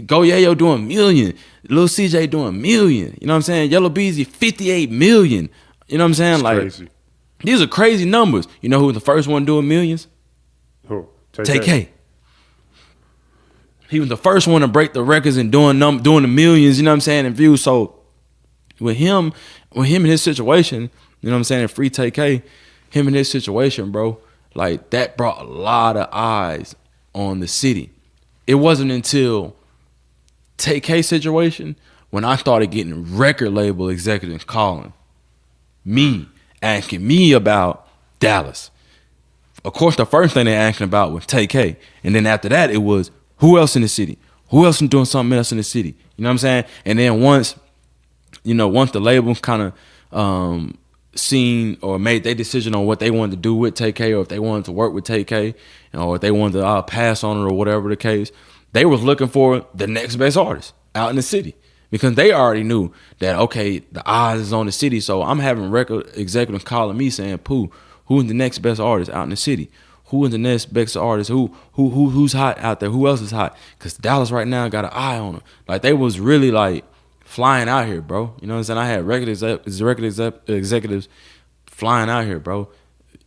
Go Yayo doing 1 million. Lil CJ doing 1 million. You know what I'm saying? Yellow Beezy 58 million. You know what I'm saying? It's like crazy. These are crazy numbers. You know who was the first one doing millions? Who? TK. He was the first one to break the records and doing the millions, you know what I'm saying, in views. So with him and his situation, you know what I'm saying, free TK, him and his situation, bro, like that brought a lot of eyes on the city. It wasn't until TK situation when I started getting record label executives calling me, asking me about Dallas. Of course, the first thing they asking about was TK. And then after that, it was who else in the city? Who else is doing something else in the city? You know what I'm saying? And then once the label kind of seen or made their decision on what they wanted to do with TK, or if they wanted to work with TK, or if they wanted to pass on it or whatever the case, they was looking for the next best artist out in the city. Because they already knew that, okay, the eyes is on the city. So I'm having record executives calling me saying, Pooh, who's the next best artist out in the city? Who is the next best artist? Who's hot out there? Who else is hot? Because Dallas right now got an eye on them. Like, they was really, like, flying out here, bro. You know what I'm saying? I had record executives flying out here, bro,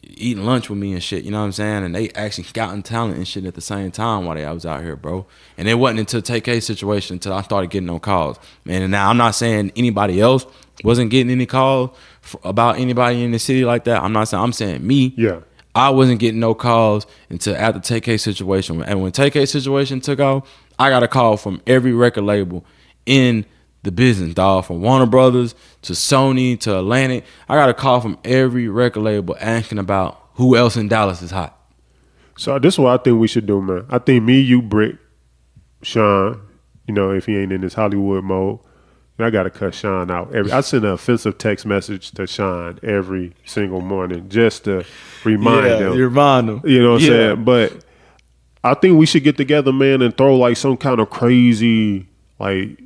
eating lunch with me and shit, you know what I'm saying? And they actually scouting talent and shit at the same time while I was out here, bro. And it wasn't until TK's situation until I started getting no calls. And now I'm not saying anybody else wasn't getting any calls about anybody in the city like that. I'm saying me. Yeah. I wasn't getting no calls until after TK's situation. And when TK's situation took off, I got a call from every record label in the business, dog, from Warner Brothers to Sony to Atlantic. I got a call from every record label asking about who else in Dallas is hot. So this is what I think we should do, man. I think me, you, Brick, Sean, you know, if he ain't in this Hollywood mode, I got to cut Sean out. I send an offensive text message to Sean every single morning just to remind him. You remind him. You know what I'm saying? But I think we should get together, man, and throw like some kind of crazy, like,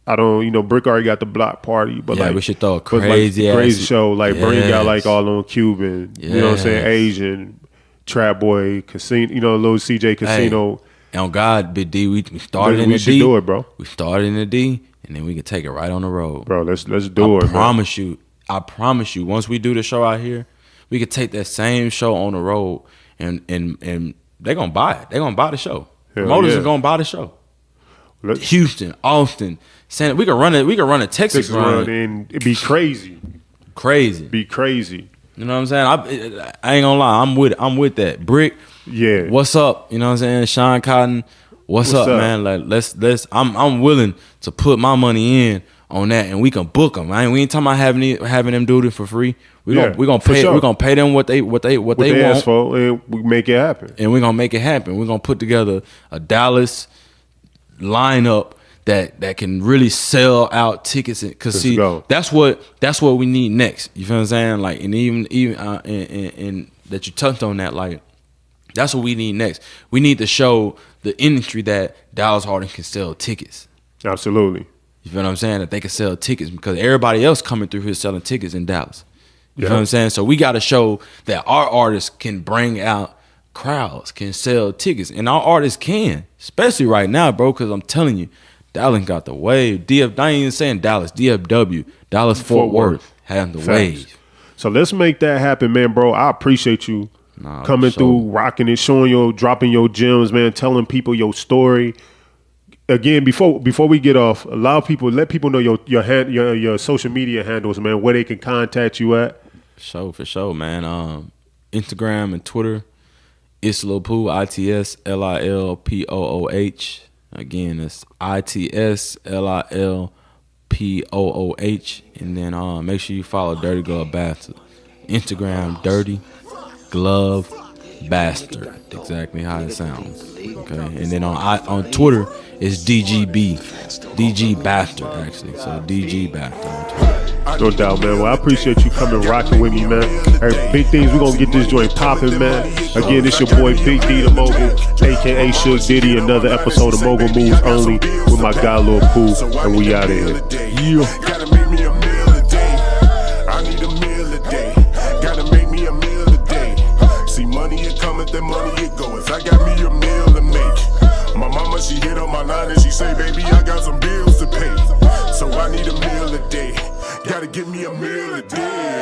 Brick already got the block party, but we should throw a crazy show, like bring out like all on Cuban, you know what I'm saying, Asian, Trap Boy, Casino, little CJ Casino. And on God, Big D, we started in the D. We should do it, bro. We started in the D, and then we can take it right on the road. Bro, let's do it, man. I promise you, once we do the show out here, we could take that same show on the road, and they're going to buy it. They're going to buy the show. Promoters are going to buy the show. Houston, Austin, we can run a Texas run, and it'd be crazy. Be crazy. You know what I'm saying? I ain't gonna lie, I'm with that. Brick, yeah. What's up? You know what I'm saying? Sean Cotton, what's up, man? Like let's. I'm willing to put my money in on that, and we can book them. We ain't talking about having them do it for free. We gonna pay them what they want ask for, and we make it happen. And we're gonna make it happen. We're gonna put together a Dallas lineup that can really sell out tickets. Cause Let's see, go. that's what we need next. You feel what I'm saying? Like, and even and that you touched on that, like, that's what we need next. We need to show the industry that Dallas Harding can sell tickets. Absolutely. You feel what I'm saying? That they can sell tickets because everybody else coming through here selling tickets in Dallas. You feel what I'm saying? So we got to show that our artists can bring out crowds, can sell tickets, and our artists can, especially right now, bro. Because I'm telling you, Dallas got the wave. I ain't even saying Dallas, DFW, Dallas Fort Worth having the wave. So let's make that happen, man, bro. I appreciate you coming through, rocking it, dropping your gems, man, telling people your story. Again, before we get off, let people know your social media handles, man, where they can contact you at. For sure, man. Instagram and Twitter, it's Lil Pooh, ITSLILPOOH. Again, it's ITSLILPOOH. And then make sure you follow Dirty Glove Bastard. Instagram, Dirty Glove Bastard. Exactly how it sounds. Okay. And then on Twitter, it's DGB. DG Bastard, actually. So DG Bastard on Twitter. No doubt, man. Well, I appreciate you coming rocking with me, man. Hey, big things, we're going to get this joint popping, man. Again, it's your boy Big D the Mogul, a.k.a. Suge Diddy. Another episode of Mogul Moves Only with my guy Lil Pooh, and we out of here. Yeah. Gotta make me a meal a day. I need a meal a day. Gotta make me a meal a day. See, money it cometh, then money it goeth. I got me a meal to make. My mama, she hit on my line and she say, baby, I got some bills to pay. So I need a meal a day. Gotta give me a meal a day.